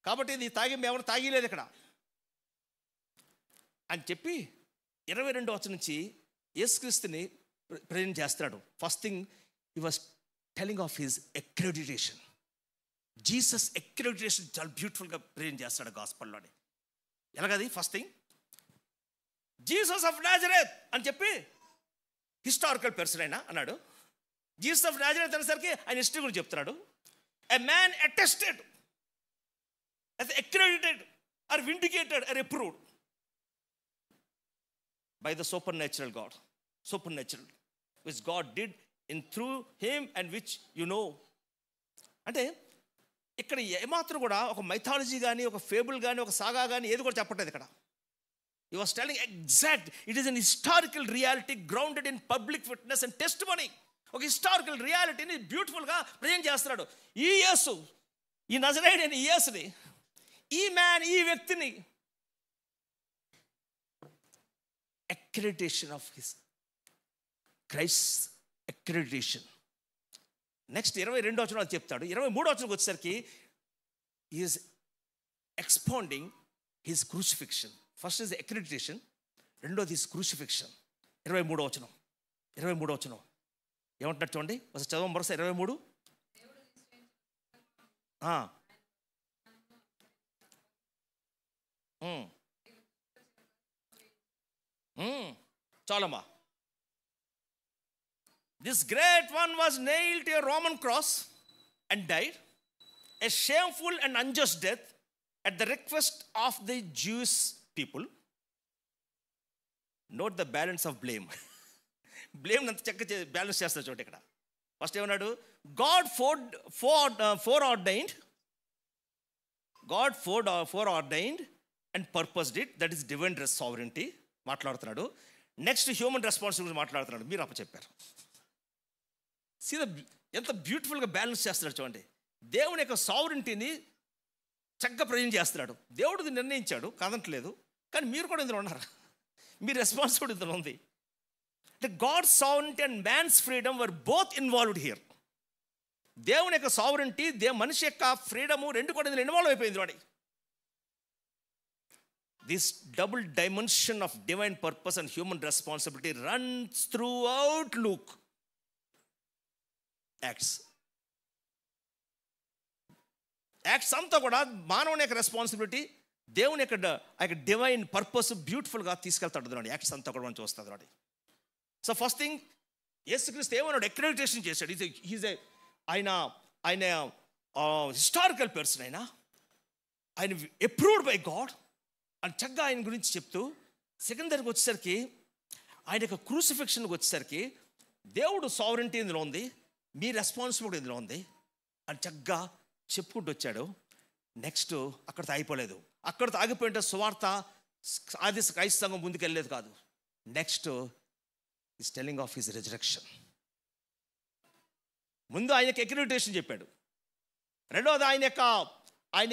కాబట్టి ఇది ఎవరు తాగిలేదు ఇక్కడ అని చెప్పి 22వ వచనం నుంచి యేసుక్రీస్తుని ప్రెజెంట్ చేస్తున్నాడు. First thing he was telling of his accreditation. Jesus accreditation చాలా బ్యూటిఫుల్గా ప్రెజెంట్ చేస్తాడు గాస్పల్లోని. ఎలాగది? First thing Jesus of Nazareth అని చెప్పి హిస్టారికల్ పర్సన్ అయినా అన్నాడు. జీసస్ ఆఫ్ నాజరేత్ అనేసరికి ఆయన హిస్టరీ గురించి చెప్తున్నాడు. A man attested, accredited or vindicated or approved by the supernatural God, which God did in through him and which you know. అంటే ఇక్కడ ఏమాత్రం కూడా ఒక మైథాలజీ కానీ ఒక ఫేబుల్ కానీ ఒక సాగా కానీ ఏది కూడా చెప్పట్లేదు ఇక్కడ. He was telling exact, it is an historical reality grounded in public witness and testimony. ఒక హిస్టారికల్ రియాలిటీని బ్యూటిఫుల్గా ప్రజెంట్ చేస్తున్నాడు. ఈ యేసు, ఈ నజరేయుడైన ఈ యేసుని, ఈ వ్యక్తిని accreditation of his Christ's accreditation. Next 22వ వచనం చెప్తాడు. 23వ వచనంకి వచ్చేసరికి he is expounding his crucifixion. First is accreditation, రెండోది is crucifixion. 23వ వచనం ఏమంటున్నాడు చూడండి, ఒకసారి చదవం మరోసారి 23. చాలమ్మా. This great one was nailed to a Roman cross and died a shameful and unjust death at the request of the Jewish people. Note the balance of blame. Blame అంత చక్క బ్యాలెన్స్ చేస్తారు చూడండి ఇక్కడ. ఫస్ట్ ఏమన్నాడు, God foreordained and purposed it, that is divine sovereignty మాట్లాడుతున్నాడు. నెక్స్ట్ హ్యూమన్ రెస్పాన్సిబిలిటీ మాట్లాడుతున్నాడు. మీరు చెప్పారు. ఎంత బ్యూటిఫుల్గా బ్యాలెన్స్ చేస్తున్నాడు చూడండి. దేవుని యొక్క సావరెంటీని చక్కగా ప్రజెంట్ చేస్తున్నాడు. దేవుడు నిర్ణయించాడు, కాదంటలేదు, కానీ మీరు కూడా ఇందులో ఉన్నారు. మీ రెస్పాన్సిబిలిటీ ఇందులో ఉంది. అంటే God sovereignty and man's freedom were both involved here. దేవుని యొక్క సావరెంటీ, మనిషి యొక్క ఫ్రీడము రెండు కూడా ఇందులో ఇన్వాల్వ్ అయిపోయింది వాడి. This double dimension of divine purpose and human responsibility runs throughout Luke. Acts అంతా కూడా మానవుని యొక్క రెస్పాన్సిబిలిటీ, దేవుని యొక్క డివైన్ పర్పస్ బ్యూటిఫుల్గా తీసుకెళ్తాడు. యాక్ట్స్ అంతా కూడా మనం చూస్తాడు. సో ఫస్ట్ థింగ్ యేసుక్రీస్తు ఏమన్నాడు, అక్రెడిటేషన్ చేశాడు. ఆయన హిస్టారికల్ పర్సన్, ఆయన అప్రూవ్డ్ బై గాడ్ అని చక్కగా ఆయన గురించి చెప్తూ, సెకండ్ దగ్గరికి వచ్చేసరికి ఆయన యొక్క క్రూసిఫిక్షన్కి వచ్చేసరికి దేవుడు సావరెంటీ ఇందులో ఉంది, మీ రెస్పాన్సిబిలిటీ ఇందులో ఉంది అని చక్కగా చెప్పుకుంటూ వచ్చాడు. నెక్స్ట్ అక్కడితో ఆగిపోలేదు. అక్కడితో ఆగిపోయింటే సువార్త ఆది క్రైస్తవ సంఘం ముందుకు వెళ్ళలేదు కాదు. Next is telling of his resurrection. ముందు ఆయనకి అక్రెడిటేషన్ చెప్పాడు, రెండవది ఆయన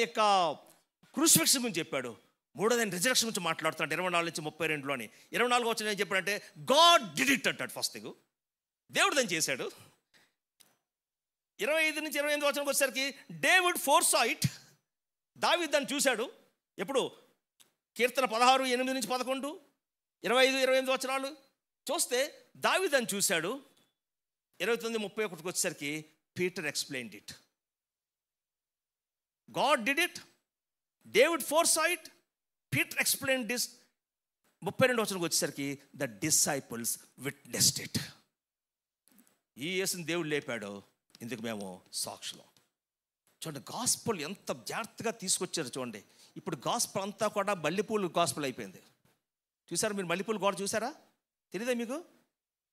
యొక్క క్రూసిఫిక్షన్ గురించి చెప్పాడు, మూడోది ఆయన రిజరెక్షన్ గురించి మాట్లాడుతున్నాడు. 24 నుంచి 32లోని 24 వచ్చిన ఏం చెప్పాడంటే గాడ్ డిడ్ ఇట్ అంటాడు. ఫస్ట్ థింగ్ దేవుడు దాన్ని చేశాడు. 25 నుంచి 28 వచనంకి వచ్చేసరికి డేవిడ్ ఫోర్సా ఇట్, దావీదు దాన్ని చూశాడు. ఎప్పుడు కీర్తన 16:8-11, 25-28 వచనాలు చూస్తే దావీదుని చూశాడు. 29-31 వచ్చేసరికి Peter explained it. God did it, David foresaw it, Peter explained this. 32 వచనంకి వచ్చేసరికి ద డిసైపుల్స్ విట్నెస్డ్ ఇట్. ఈ యేసుని దేవుడు లేపాడో ఇందుకు మేము సాక్షులం. చూడండి, గాస్పల్ ఎంత జాగ్రత్తగా తీసుకొచ్చారు చూడండి. ఇప్పుడు గాస్పల్ అంతా కూడా మల్లెపూలు గాస్పల్ అయిపోయింది. చూసారా మీరు? మల్లెపూలు గోడ చూసారా? తెలియదా మీకు?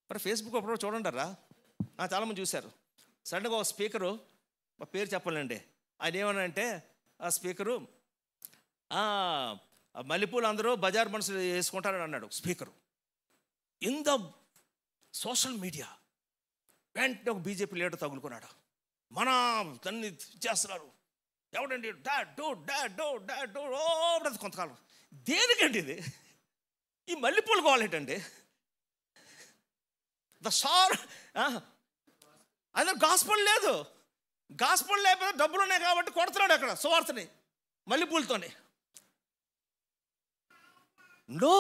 మరి ఫేస్బుక్ అప్పుడు చూడండిరా, చాలామంది చూశారు. సడన్గా ఒక స్పీకరు, మా పేరు చెప్పాలండి, ఆయన ఏమనంటే ఆ స్పీకరు మల్లెపూలు అందరూ బజార్ మనుషులు వేసుకుంటారని అన్నాడు speaker. In the social media వెంటనే ఒక బీజేపీ లీడర్ తగులుకున్నాడు. మన దాన్ని చేస్తున్నారు, ఎవడండి డాడ్ కొంతకాలం. దేనికండి ఇది? ఈ మల్లెపూలు కావాలేటండి? ద సార్ అదే గాస్పల్ లేదు. గాస్పల్ లేకపోతే డబ్బులు ఉన్నాయి కాబట్టి కొడుతున్నాడు అక్కడ సువార్తని మల్లెపూలతోని. No,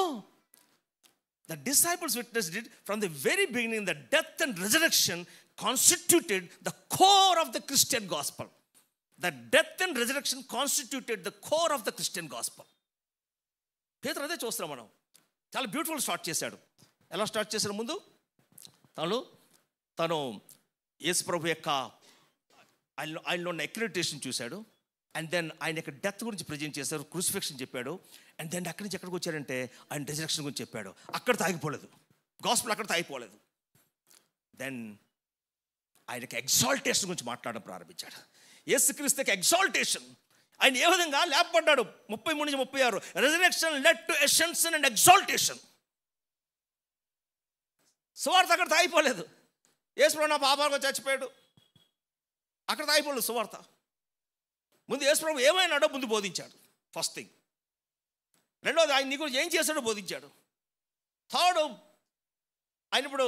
the disciples witnessed it from the very beginning. The death and resurrection constituted the core of the Christian gospel. The death and resurrection constituted the core of the Christian gospel. పేతురు అదే చూస్తున్నాం మనం. చాలా బ్యూటిఫుల్ స్టార్ట్ చేశాడు. ఎలా స్టార్ట్ చేశాడు? ముందు తను యేసు ప్రభు యొక్క ఆయనలో ఉన్న అక్రిడిటేషన్ చూశాడు. అండ్ దెన్ ఆయన యొక్క డెత్ గురించి ప్రజెంట్ చేశారు, క్రూసిఫిక్షన్ చెప్పాడు. అండ్ దెన్ అక్కడి నుంచి ఎక్కడికి వచ్చారంటే ఆయన రిజరెక్షన్ గురించి చెప్పాడు. అక్కడ తాగిపోలేదు, గాస్పెల్ అక్కడ తాగిపోలేదు. దెన్ ఆయనకి ఎగ్జాల్టేషన్ గురించి మాట్లాడడం ప్రారంభించాడు. యేసుక్రీస్తుకి ఎగ్జాల్టేషన్, ఆయన ఏ విధంగా లేపబడ్డాడు. 33-36 resurrection led to ascension and exaltation. సువార్త అక్కడ తాగిపోలేదు. యేసు నా పాపాలకు చచ్చిపోయాడు, అక్కడ తాగిపోలేదు సువార్త. ముందు యేసు ప్రభు ఏమైనాడో ముందు బోధించాడు, ఫస్ట్ థింగ్. రెండోది ఆయన నీ గురించి ఏం చేశాడో బోధించాడు. థర్డ్, ఆయన ఇప్పుడు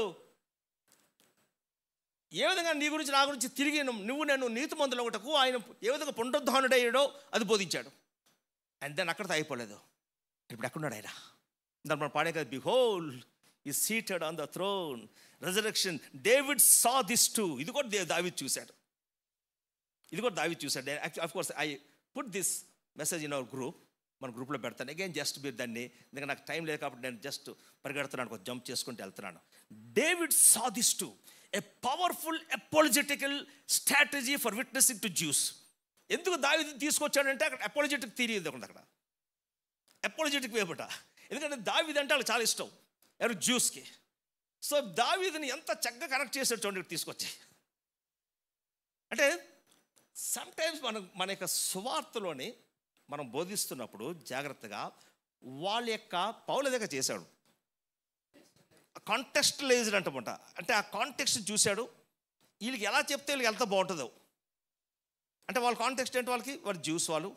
ఏ విధంగా నీ గురించి నా గురించి తిరిగి నువ్వు నేను నీతిమంతులు ఒకటకు ఆయన ఏ విధంగా పునరుద్ధానుడయ్యాడో అది బోధించాడు. అండ్ దెన్ అక్కడ తాగిపోలేదు. ఇప్పుడు ఎక్కడున్నాడు ఆయన? దాన్ని మనం పాడే కదా, behold is seated on the throne, resurrection, David saw this too. ఇది కూడా దావీదు చూశాడు. Of course I put this message in our group. మన గ్రూప్లో పెడతాను. అగైన్ జస్ట్ మీరు దాన్ని, ఎందుకంటే నాకు టైం లేదు కాబట్టి నేను జస్ట్ పరిగెడుతున్నాను, కొంచెం జంప్ చేసుకుంటూ వెళ్తున్నాను. David saw this too, a powerful apologetical strategy for witnessing to Jews. ఎందుకు దావీదు తీసుకొచ్చాడంటే అక్కడ అపోలజెటిక్ థియరీ ఉంది. అక్కడ అపోలజెటిక్ వేపట. ఎందుకంటే దావీదు అంటే వాళ్ళకి చాలా ఇష్టం, ఎవరు? జ్యూస్కి. సో దావీదుని ఎంత చక్కగా కనెక్ట్ చేశాడు చూడండి తీసుకొచ్చి. అంటే సమ్టైమ్స్ మన యొక్క సువార్తలోని మనం బోధిస్తున్నప్పుడు జాగ్రత్తగా వాళ్ళ యొక్క పౌలు దగ్గర చేశాడు కాంటెక్స్టులైజ్డ్ అంటమాట. అంటే ఆ కాంటెక్స్ట్ చూశాడు, వీళ్ళకి ఎలా చెప్తే వీళ్ళకి ఎంత బాగుంటుందో. అంటే వాళ్ళ కాంటెక్స్ట్ ఏంటి? వాళ్ళు జ్యూస్ వాళ్ళు.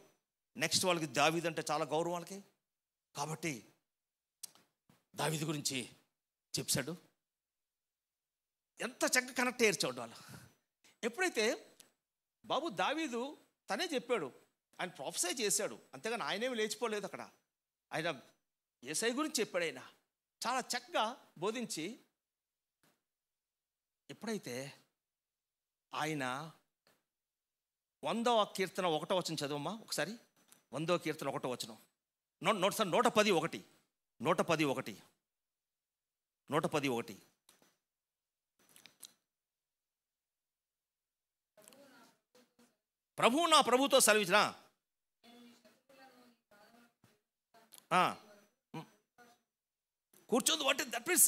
నెక్స్ట్ వాళ్ళకి దావీదు అంటే చాలా గౌరవం వాళ్ళకి, కాబట్టి దావీదు గురించి చెప్పాడు. ఎంత చక్కగా కనెక్ట్ అయ్యారు చూడండి వాళ్ళు. ఎప్పుడైతే బాబు దావీదు తనే చెప్పాడు, ఆయన ప్రొఫెసై చేశాడు, అంతేగాని ఆయనేమి లేచిపోలేదు. అక్కడ ఆయన యేసయ్య గురించి చెప్పాడు. ఆయన చాలా చక్కగా బోధించి, ఎప్పుడైతే ఆయన 100వ కీర్తన 1వ వచనం చదవమ్మా ఒకసారి. 100వ కీర్తన 1వ వచనం. 110:1 ప్రభువు నా ప్రభుతో సెలవిచ్చిన కూర్చోదు. వాట్ దట్ మీన్స్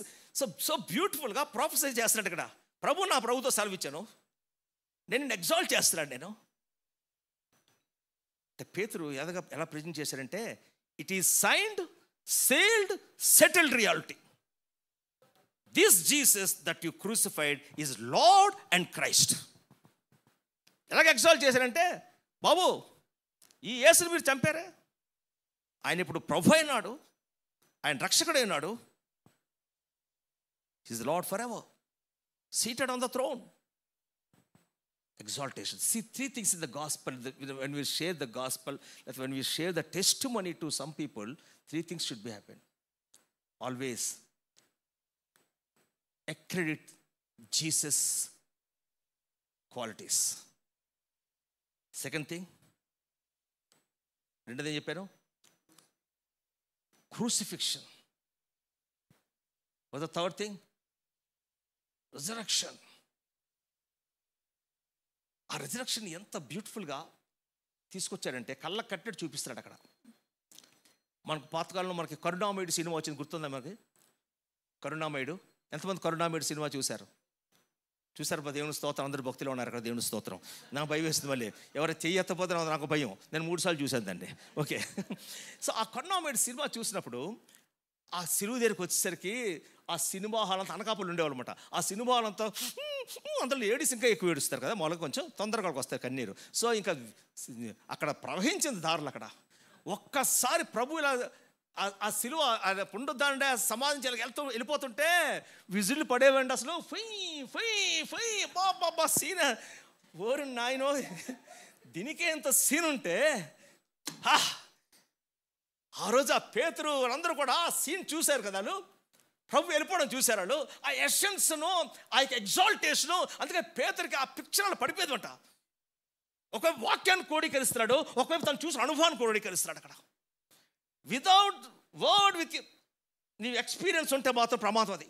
సో బ్యూటిఫుల్గా ప్రొఫెసర్ చేస్తున్నాడు ఇక్కడ. ప్రభు నా ప్రభుతో సెలవిచ్చాను, నేను ఎగ్జాల్ట్ చేస్తున్నాను. నేను పేతురు ఎలా ప్రజెంట్ చేశారంటే, it is signed, sealed, settled reality. This Jesus that you crucified is lord and Christ. ఎలాగ ఎగ్జాల్ట్ చేశారంటే, బాబు ఈ యేసుని మీరు చంపారే, ఆయన ఇప్పుడు ప్రభు అయినాడు, ఆయన రక్షకుడు అయినాడు. Is Lord for ever, seated on the throne. Exaltation. See, three things in the gospel. When we share the gospel, that when we share the testimony to some people, 3 things should be happen. Always accredit Jesus qualities. Second thing, రెండోది ఏం చెప్పాను? Crucifixion. What's the third thing? Resurrection. ఆ రిజరక్షన్ ఎంత బ్యూటిఫుల్గా తీసుకొచ్చాడంటే కళ్ళ కట్టడి చూపిస్తున్నాడు అక్కడ. మనకు పాతకాలంలో మనకి కరుణామయుడు సినిమా వచ్చింది, గుర్తుందా మనకి? కరుణామయుడు. ఎంతమంది కరుణామయుడు సినిమా చూశారు? దేవుని స్తోత్రం. అందరు భక్తిలో ఉన్నారు అక్కడ. దేవుని స్తోత్రం. నాకు భయం వేస్తుంది. మళ్ళీ ఎవరైనా చెయ్యకపోతే నాకు భయం. నేను 3 సార్లు చూశానండి. ఓకే. సో ఆ కరుణామయుడు సినిమా చూసినప్పుడు ఆ సిలువ దగ్గరికి వచ్చేసరికి ఆ సినిమా హాల్ అంతా అనకాపలు ఉండేవాళ్ళు అనమాట. ఆ సినిమా హాల్ అంతా అందులో ఏడిసి ఇంకా ఎక్కువ ఏడుస్తారు కదా, మొదలు కొంచెం తొందరగా వస్తారు కన్నీరు. సో ఇంకా అక్కడ ప్రవహించింది దారులు. అక్కడ ఒక్కసారి ప్రభు ఇలా ఆ సిలువ పుండుద్దాండే సమాధించాలి వెళ్ళిపోతుంటే విజిల్ పడేవండి అసలు. బాబా సీన్ ఓరి నాయనో, దీనికే ఇంత సీన్ ఉంటే ఆ రోజు ఆ పేతురు వాళ్ళందరూ కూడా ఆ సీన్ చూశారు కదా. ప్రభు వెళ్ళిపోవడం చూశారు వాళ్ళు. ఆ ఎసెన్స్ను, ఆ ఎగ్జాల్టేషను, అందుకే పేతురికి ఆ పిక్చర్లు పడిపోయేదంట. ఒకవైపు వాక్యాన్ని క్రోడీకరిస్తున్నాడు, ఒకవైపు తను చూసిన అనుభవాన్ని క్రోడీకరిస్తున్నాడు. అక్కడ వితౌట్ వర్డ్ విత్ నీ ఎక్స్పీరియన్స్ ఉంటే మాత్రం ప్రమాదం. అది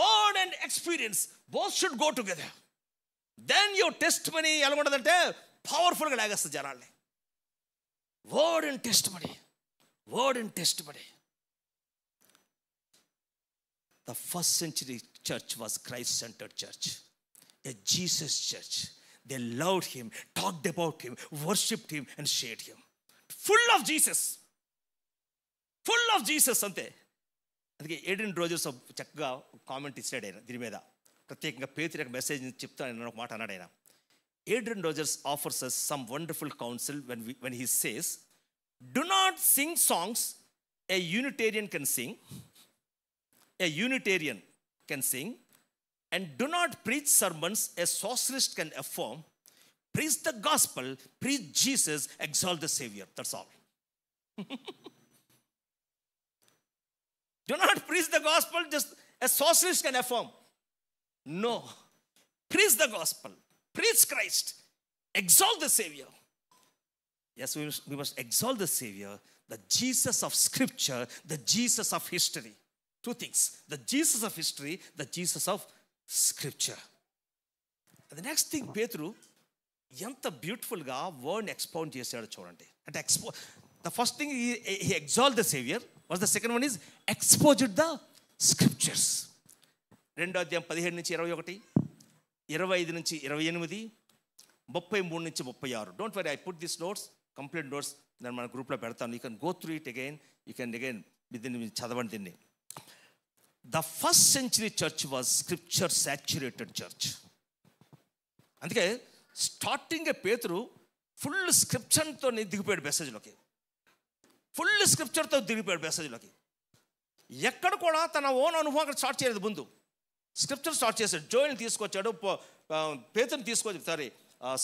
word and experience both should go together. Then your testimony ఎలా ఉండదంటే పవర్ఫుల్గా లాగేస్తుంది జనాల్ని. Word and testimony, word and testimony. The first century church was Christ-centered church, a Jesus church. They loved him, talked about him, worshipped him and shared him. Full of Jesus. Full of Jesus అంతే. అందుకే ఏడెన్ రోజర్స్ చక్కగా కామెంట్ ఇచ్చాడు ఆయన దీని మీద. ప్రత్యేకంగా పేతురు యొక్క మెసేజ్ చెప్తాను ఒక మాట అన్నాడు ఆయన. Aiden Rogers offers us some wonderful counsel when he says, do not sing songs a Unitarian can sing. A Unitarian can sing, and do not preach sermons a socialist can affirm. Preach the gospel, preach Jesus, exalt the Savior. That's all. Do not preach the gospel just a socialist can affirm. No. Preach the gospel, preach Christ, exalt the Savior. Yes, we must exalt the Savior, the Jesus of Scripture, the Jesus of history. 2 things, the Jesus of history, the Jesus of Scripture. The next thing, Petru ఎంత బ్యూటిఫుల్గా వర్డ్ ఎక్స్పౌండ్ చేశాడో చూడండి. అంటే the first thing he exalt the saviour was the second one is exposed the scriptures. 2వ అధ్యాయం 17 నుంచి 21, 25 నుంచి 28, 33 నుంచి 36. Don't worry, I put this notes, complete notes నేను మన గ్రూప్లో పెడతాను. You can go through it again, you can again దీన్ని చదవండి. దీన్ని The first century church was scripture saturated church. అందుకే స్టార్టింగ్ పేతురు ఫుల్ స్క్రిప్చర్తో దిగిపోయాడు మెసేజ్లోకి. ఫుల్ స్క్రిప్చర్తో దిగిపోయాడు మెసేజ్లోకి. ఎక్కడ కూడా తన ఓన్ అనుభవం స్టార్ట్ చేయలేదు. ముందు స్క్రిప్చర్ స్టార్ట్ చేశాడు. జోయల్ని తీసుకొచ్చాడు, పేతురుని తీసుకొచ్చి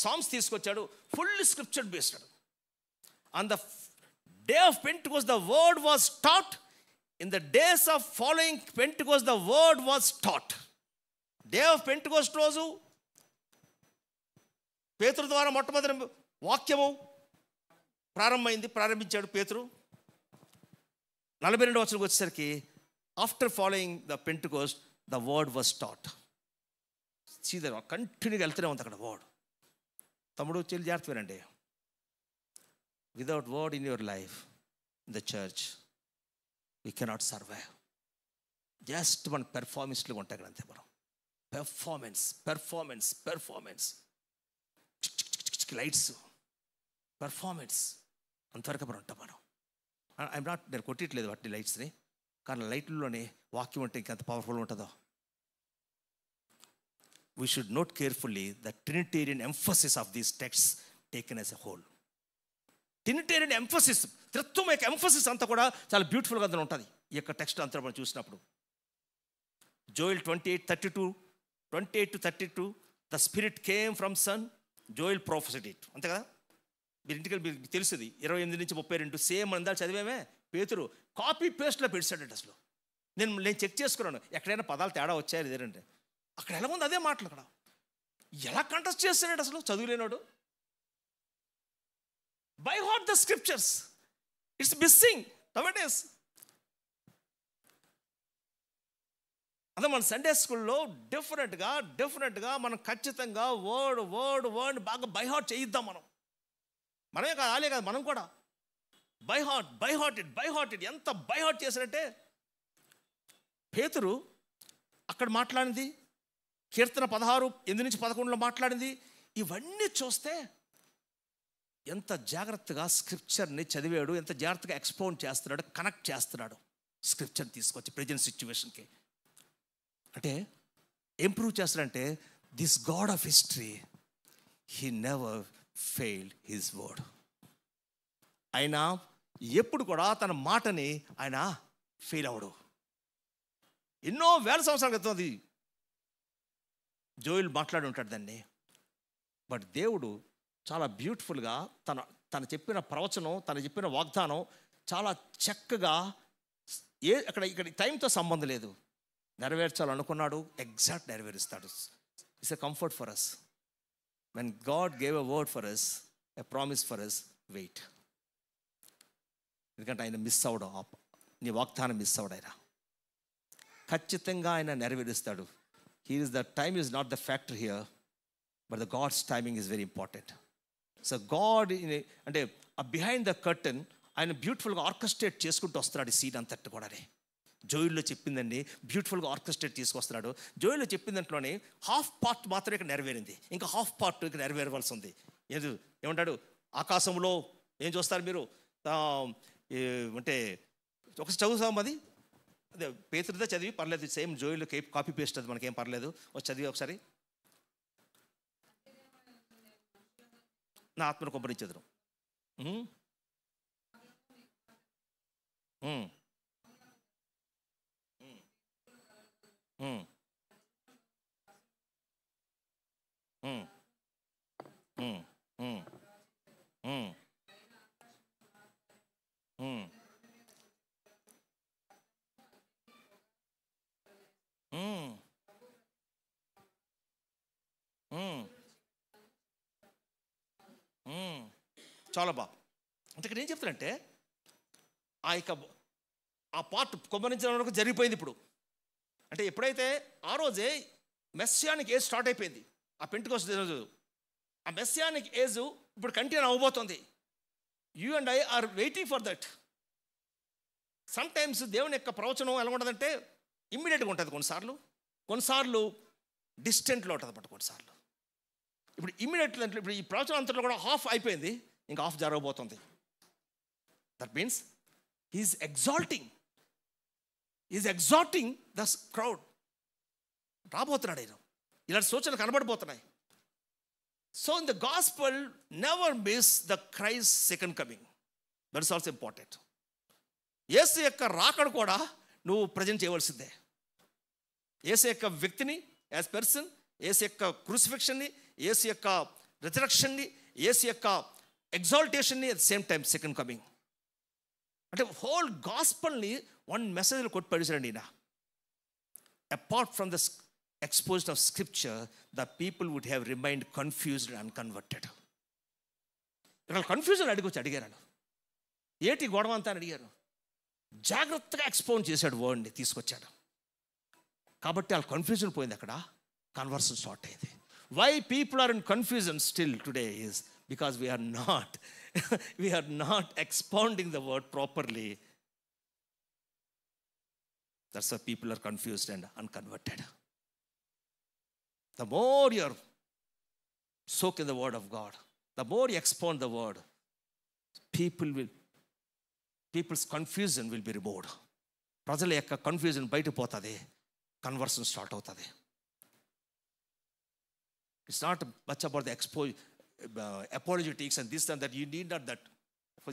సామ్స్ తీసుకొచ్చాడు. Full scripture based. On the day of Pentecost the word was taught. In the days of following Pentecost, the word was taught. Day of Pentecost రోజు పేతురు ద్వారా మొట్టమొదటి వాక్యము ప్రారంభించాడు పేతురు. 42వ వచనంకి వచ్చేసరికి after following the Pentecost the word was taught. సీదా కంటిన్యూగా వెళ్తూనే ఉంది అక్కడ వర్డ్. తమ్ముడు చెల్లి జాగ్రత్త వినండి. Without word in your life in the church we cannot survive. Just మన పెర్ఫార్మెన్స్లో ఉంటాయి కదా అంతే. మనం పెర్ఫార్మెన్స్ లైట్స్ పెర్ఫార్మెన్స్ అంతవరకు మనం ఉంటాం. నేను కొట్టట్లేదు వాటిని లైట్స్ని, కానీ లైట్లలోనే వాక్యం ఉంటే ఇంకెంత పవర్ఫుల్ ఉంటుందో. We should note carefully the trinitarian emphasis of these texts taken as a whole. Trinitarian emphasis, త్రిత్వం యొక్క ఎంఫసిస్ అంతా కూడా చాలా బ్యూటిఫుల్గా అందులో ఉంటుంది ఈ యొక్క టెక్స్ట్ అంతా మనం చూసినప్పుడు. Joel 28:32 the Spirit came from Son. Joel prophesied it, అంతే కదా. మీరు ఇంటికి మీకు తెలుసుది 28-32 సేమ్ అందా చదివేమే. పేతురు కాపీ పేస్ట్లో పెడిచాడంటే అసలు నేను చెక్ చేసుకున్నాను ఎక్కడైనా పదాలు తేడా వచ్చాయో లేదంటే. అక్కడ ఎలా ఉంది అదే మాటలు, అక్కడ ఎలా కంటెస్ట్ చేస్తున్నాడు అసలు చదువులేనాడు. By heart the scriptures, it's missing nowadays. అదే మన సండే స్కూల్లో డిఫరెంట్గా మనం ఖచ్చితంగా వర్డ్ బాగా బై హార్ట్ చేయిద్దాం. మనమే కాదు, ఆలే కాదు, మనం కూడా బై హార్ట్ ఇట్ ఎంత బై హార్ట్ చేశారంటే పేతురు అక్కడ మాట్లాడింది, కీర్తన 16:8-11 మాట్లాడింది. ఇవన్నీ చూస్తే ఎంత జాగ్రత్తగా స్క్రిప్చర్ని చదివాడు, ఎంత జాగ్రత్తగా ఎక్స్పౌండ్ చేస్తున్నాడు, కనెక్ట్ చేస్తున్నాడు స్క్రిప్చర్ తీసుకొచ్చి ప్రజెంట్ సిచ్యువేషన్కి. అంటే ఏం ప్రూవ్ చేస్తాడంటే this God of history he never failed his word. ఆయన ఎప్పుడు కూడా తన మాటని ఆయన ఫెయిల్ అవ్వడు. ఎన్నో వేల సంవత్సరాల క్రితం అది జోయిల్ మాట్లాడి ఉంటాడు దాన్ని. బట్ దేవుడు చాలా బ్యూటిఫుల్గా తను చెప్పిన ప్రవచనం, తను చెప్పిన వాగ్దానం చాలా చక్కగా ఇక్కడ టైంతో సంబంధం లేదు, నెరవేర్చాలనుకున్నాడు, ఎగ్జాక్ట్ నెరవేరుస్తాడు. It's a comfort for us. When God gave a word for us, a promise for us, wait. ఎందుకంటే ఆయన మిస్ అవడు, నీ వాగ్దానం మిస్ అవడు. ఆయన ఖచ్చితంగా ఆయన నెరవేరుస్తాడు. Time is not the factor here, but the God's timing is very important. So God అంటే ఆ బిహైండ్ ద కర్టన్ ఆయన బ్యూటిఫుల్గా ఆర్కెస్ట్రేట్ చేసుకుంటూ వస్తున్నాడు ఈ సీన్ అంతటి కూడా. జోయిల్లో చెప్పిందండి బ్యూటిఫుల్గా ఆర్కెస్ట్రేట్ తీసుకొస్తున్నాడు. జోయిల్లో చెప్పిన దాంట్లోనే హాఫ్ పార్ట్ మాత్రమే ఇక్కడ నెరవేరింది, ఇంకా హాఫ్ పార్ట్ ఇక్కడ నెరవేరవలసి ఉంది. ఏమంటాడు, ఆకాశంలో ఏం చూస్తారు మీరు అంటే ఒకసారి చదువుతాం, అది అదే పేతురుదే చదివి పర్లేదు, సేమ్ జోయిల్ కాపీ పేస్ట్ అది మనకేం పర్లేదు, చదివి ఒకసారి. నా ఆత్మను కొబ్బరించెదరు. చాలా బాగా. అంటే ఇక్కడ ఏం చెప్తారంటే ఆ పార్ట్ కొమ్మరించడం వరకు జరిగిపోయింది. ఇప్పుడు అంటే ఎప్పుడైతే ఆ రోజే మెస్సియానిక్ ఏజ్ స్టార్ట్ అయిపోయింది, ఆ పెంటెకోస్తు రోజు ఆ మెస్సియానిక్ ఏజ్ ఇప్పుడు కంటిన్యూ అవ్వబోతుంది. You and I are waiting for that. Sometimes దేవుని యొక్క ప్రవచనం ఎలా ఉంటుందంటే ఇమ్మీడియట్గా ఉంటుంది, కొన్నిసార్లు డిస్టెంట్లో ఉంటుంది అన్నమాట. కొన్నిసార్లు ఇప్పుడు ఇమ్మీడియట్లీ, ఇప్పుడు ఈ ప్రవచనం అంతట్లో కూడా హాఫ్ అయిపోయింది, ఇంకా హాఫ్ జరగబోతుంది. That means he is exalting the crowd. రాబోతున్నాడు ఆయన, ఇలాంటి సూచనలు కనబడిపోతున్నాయి. So in the gospel never miss the Christ second coming. That is also important. యేసు యొక్క రాకడ కూడా నువ్వు ప్రజెంట్ చేయవలసిందే. యేసు యొక్క వ్యక్తిని యాజ్ పర్సన్, యేసు యొక్క క్రూసిఫిక్షన్ని, యేసు యొక్క రిజరక్షన్ని, యేసు యొక్క ఎగ్జాల్టేషన్ని, at the same time second coming. అంటే హోల్ గాస్పల్ని వన్ మెసేజ్లో కొట్టి పడేసాడండి ఈయన. Apart from the exposition of scripture, the people would have remained confused and unconverted. ఇక్కడ కన్ఫ్యూజన్ అడిగారు, ఏటి గొడవ అంతా అని అడిగారు. జాగ్రత్తగా ఎక్స్పౌండ్ చేశాడు, వర్డ్ని తీసుకొచ్చాడు. కాబట్టి వాళ్ళ కన్ఫ్యూజన్ పోయింది, అక్కడ కన్వర్షన్ స్టార్ట్ అయింది. Why people are in confusion still today is because we are not expounding the word properly. That's why people are confused and unconverted. The more you soak in the word of God, the more you expound the word, people's confusion will be removed. ప్రజల యొక్క కన్ఫ్యూజన్ బయట పోతుంది, కన్వర్షన్ స్టార్ట్ అవుతుంది. It's not much about the apologetics and this and that. You need not that.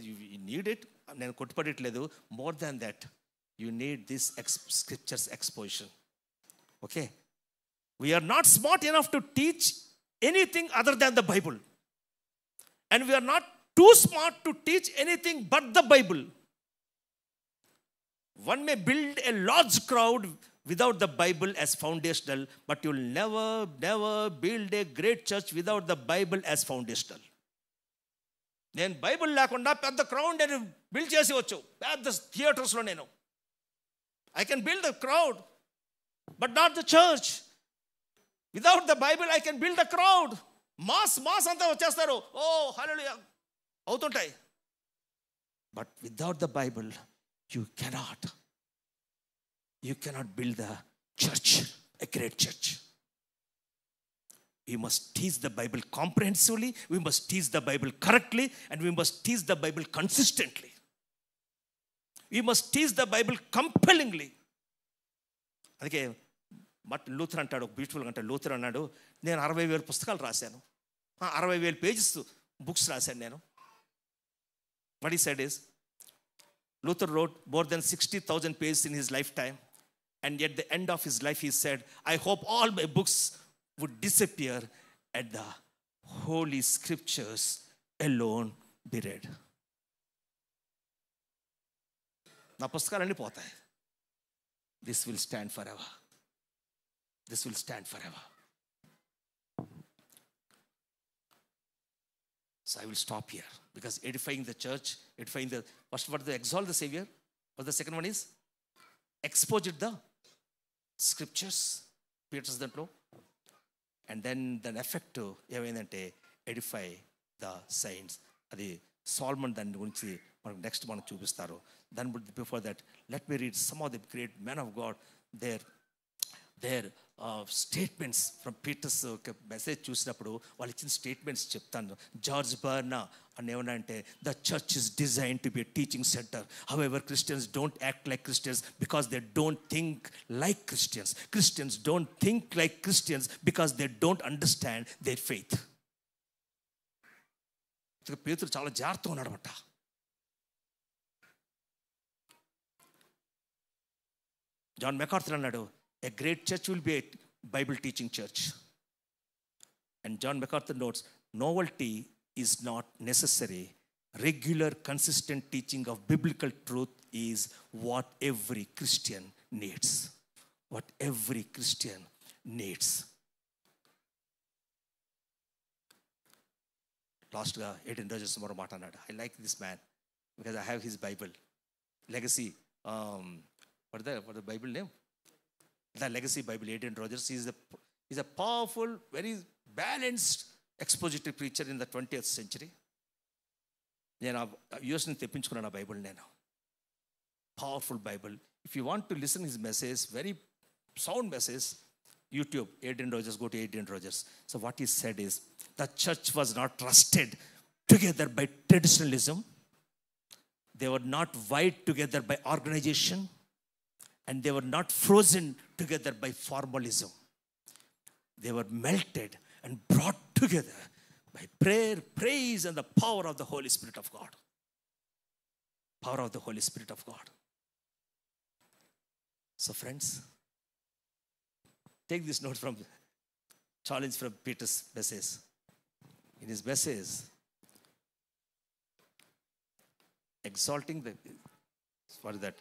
You need it. నేను కొట్టుపడట్లేదు. More than that, you need this scriptures exposition. Okay? We are not smart enough to teach anything other than the Bible. And we are not too smart to teach anything but the Bible. One may build a large crowd without the Bible as foundational, but you'll never build a great church without the Bible as foundational. నేను బైబిల్ లేకుండా పెద్ద క్రౌడ్ నేను బిల్డ్ చేసేవచ్చు, పెద్ద థియేటర్స్లో నేను. I can build a crowd, but not the church. Without the Bible, I can build a crowd. Mass అంతా వచ్చేస్తారు, ఓ హల్లెలూయా అవుతుంటాయి. But without the Bible, you cannot build the church, a great church. We must teach the Bible comprehensively, we must teach the Bible correctly, and we must teach the Bible consistently. We must teach the Bible compellingly. అందుకే మార్టిన్ లూథర్ అంటాడు, బ్యూటిఫుల్గా అంటాడు. లూథర్ అన్నాడు, నేను 60,000 పుస్తకాలు రాశాను, 60,000 పేజెస్ బుక్స్ రాశాను నేను. What he said is, Luther wrote more than 60,000 pages in his lifetime, and at the end of his life he said, I hope all my books would disappear and the holy scriptures alone be read. నా పుస్తకాలన్నీ పోతాయి, this will stand forever. This will stand forever. So I will stop here, because edifying the church, edifying the, first what the exalt the Savior, what the second one is exposit the scriptures, Peter's దాంట్లో, and then the effect ఏమైందంటే edify the saints. అది సాల్మన్ దాని గురించి మనకు నెక్స్ట్ మనకు చూపిస్తారు. Then before that, let me read some of the great men of God, their statements from Peter's message చూసినప్పుడు వాళ్ళు ఇచ్చిన స్టేట్మెంట్స్ చెప్తాను. జార్జ్ బర్నా అని ఏమన్నా అంటే, the church is design to be a teaching centre. However Christians don't act like Christians because they don't think like Christians. Christians don't think like Christians because they don't understand their faith. పేతురు చాలా జాగ్రత్తగా ఉన్నాడనమాట. జాన్ మెకార్థర్ అన్నాడు, a great church will be a Bible teaching church. And John MacArthur notes, novelty is not necessary. Regular, consistent teaching of biblical truth is what every Christian needs. What every Christian needs. Last Aidan Rogers moro మాట అన్నాడు. I like this man because I have his Bible. Legacy. What the Bible name? The Legacy Bible. Aidan Rogers is a powerful, very balanced expository preacher in the 20th century. నేను యూఎస్ నుంచి తెప్పించుకున్నాను ఆ బైబిల్. నేను powerful Bible. If you want to listen his message, very sound message, YouTube Aidan Rogers, go to Aidan Rogers. So what he said is, the church was not trusted together by traditionalism. They were not wired together by organization, and they were not frozen together by formalism. They were melted and brought together by prayer, praise, and the power of the Holy Spirit of God. Power of the Holy Spirit of God. So friends, take this note from challenge from Peter's message. In his message, exalting the, what is that?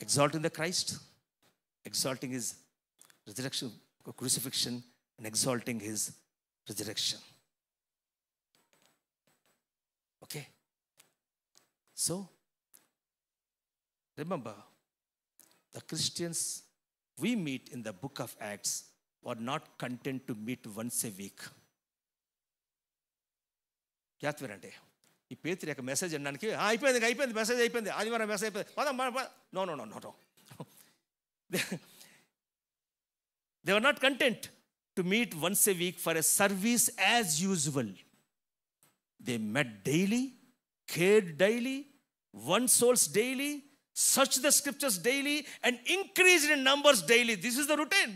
Exalting the Christ, exalting his resurrection, crucifixion, and exalting his resurrection. Okay? So, remember, the Christians we meet in the book of Acts were not content to meet once a week. జాగ్రత్తగా ఈ పేతురు యొక్క మెసేజ్ అనడానికి అయిపోయింది మెసేజ్ అయిపోయింది, ఆదివారం మెసేజ్ అయిపోయింది, no. They were not content to meet once a week for a service as usual. They met daily, cared daily, won souls daily, searched the scriptures daily, and increased in numbers daily. This is the routine.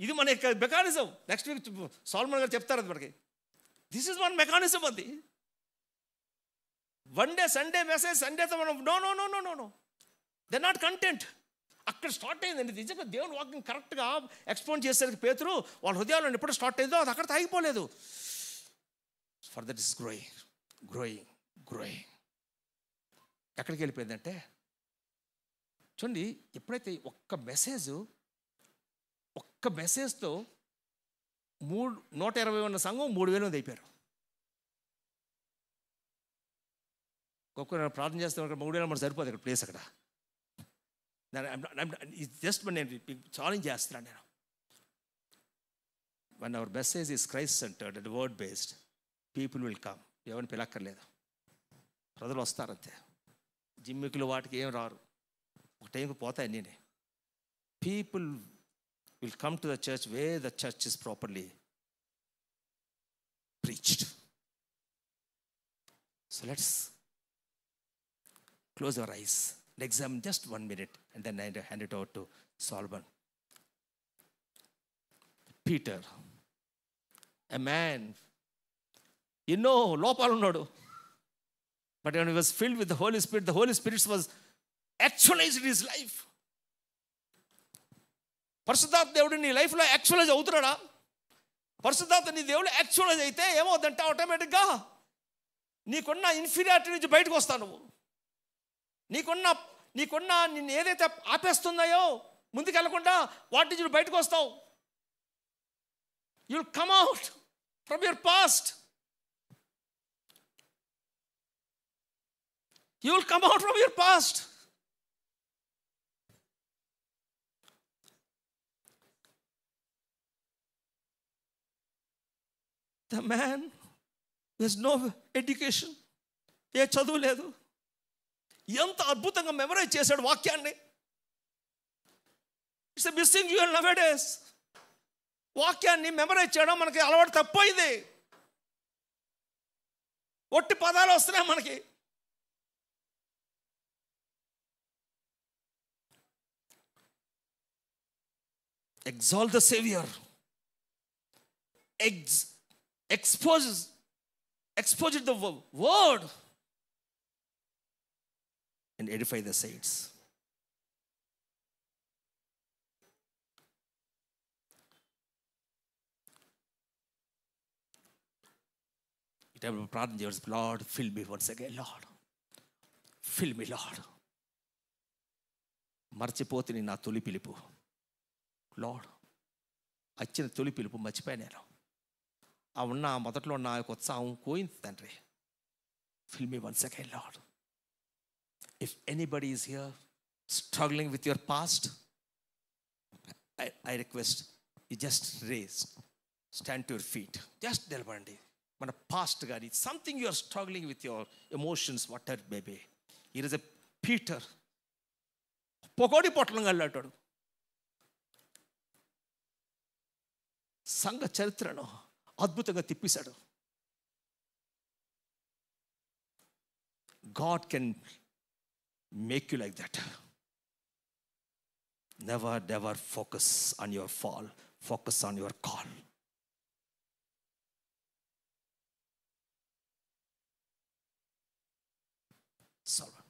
ఇది మన యొక్క మెకానిజం. నెక్స్ట్ వీక్ సాల్మన్ గారు చెప్తారు అది మనకి. This is one mechanism. అది వన్ డే సండే మెసేజ్, సండేతో మనం నో. They not content. అక్కడ స్టార్ట్ అయిందండి. నిజంగా దేవుని వాక్యం కరెక్ట్గా ఎక్స్ప్లెయిన్ చేసేసరికి పేతురు వాళ్ళ హృదయాల్లో ఎప్పుడు స్టార్ట్ అయిందో అది అక్కడ ఆగిపోలేదు. Further is growing. Growing growing. ఎక్కడికి వెళ్ళిపోయిందంటే చూడండి, ఎప్పుడైతే ఒక్క మెసేజ్తో 120 ఉన్న సంఘం 3000 మంది అయిపోయారు. ఒక్కొక్క ప్రార్థన చేస్తే 3000 మంది సరిపోదు అక్కడ ప్లేస్. అక్కడ జస్ట్ నేను ఛాలెంజ్ చేస్తున్నాను నేను. when our message is Christ centered and word based, people will come. ఎవరిని పిలక్కర్లేదు, ప్రజలు వస్తారంతే. జిమ్మికులు వాటికి ఏం రారు, ఒక టైంకి పోతాయి అన్నీ. People will come to the church wear the church is properly preached. So let's close our eyes and examine just 1 minute, and then I hand it over to Solomon. Peter, a man, లోపాలు ఉన్నాడు, but when he was filled with the Holy Spirit was actualized in his life. పరిశుద్ధాత్మ దేవుడు నీ లైఫ్లో యాక్చువలైజ్ అవుతున్నాడా? పరిశుద్ధాత్మ నీ దేవుడు యాక్చువలైజ్ అయితే ఏమవుతుందంటే ఆటోమేటిక్గా నీకున్న ఇన్ఫీరియారిటీ నుంచి బయటకు వస్తావు. నువ్వు నీకున్న నిన్ను ఏదైతే ఆపేస్తున్నాయో ముందుకు వెళ్ళకుండా వాటి నుంచి బయటకు వస్తావు. You'll come out from your past. You'll come out from your past. The man has no education. ఏ చదువు లేదు, ఎంత అద్భుతంగా మెమరైజ్ చేశాడు వాక్యాన్ని. It's missing your nowadays. వాక్యాన్ని మెమరైజ్ చేయడం మనకి అలవాటు తప్పైంది. ఒట్టి పదాలు వస్తున్నాయి మనకి. Exalt the Savior. Expose the word and edify the saints. ప్రార్థన చేయాలి. Lord fill me once again, Lord fill me Lord. మర్చిపోతుంది నా తొలి పిలుపు. లార్డ్ వచ్చిన తొలి పిలుపు మర్చిపోయాను నేను. ఆ మొదట్లో నా యొక్క ఉత్సాహం పోయింది తండ్రి. Fill me once again Lord. If anybody is here struggling with your past, I request you just rise, stand to your feet. జస్ట్ నిలబడండి. మన పాస్ట్ కానీ something you are struggling with your emotions, whatever may be. Here is a Peter, పొగోడి పొట్లంగా వెళ్ళాడు. సంఘ చరిత్రను అద్భుతంగా తిప్పిశాడు. God can make you like that. Never focus on your fall. Focus on your call. Solomon.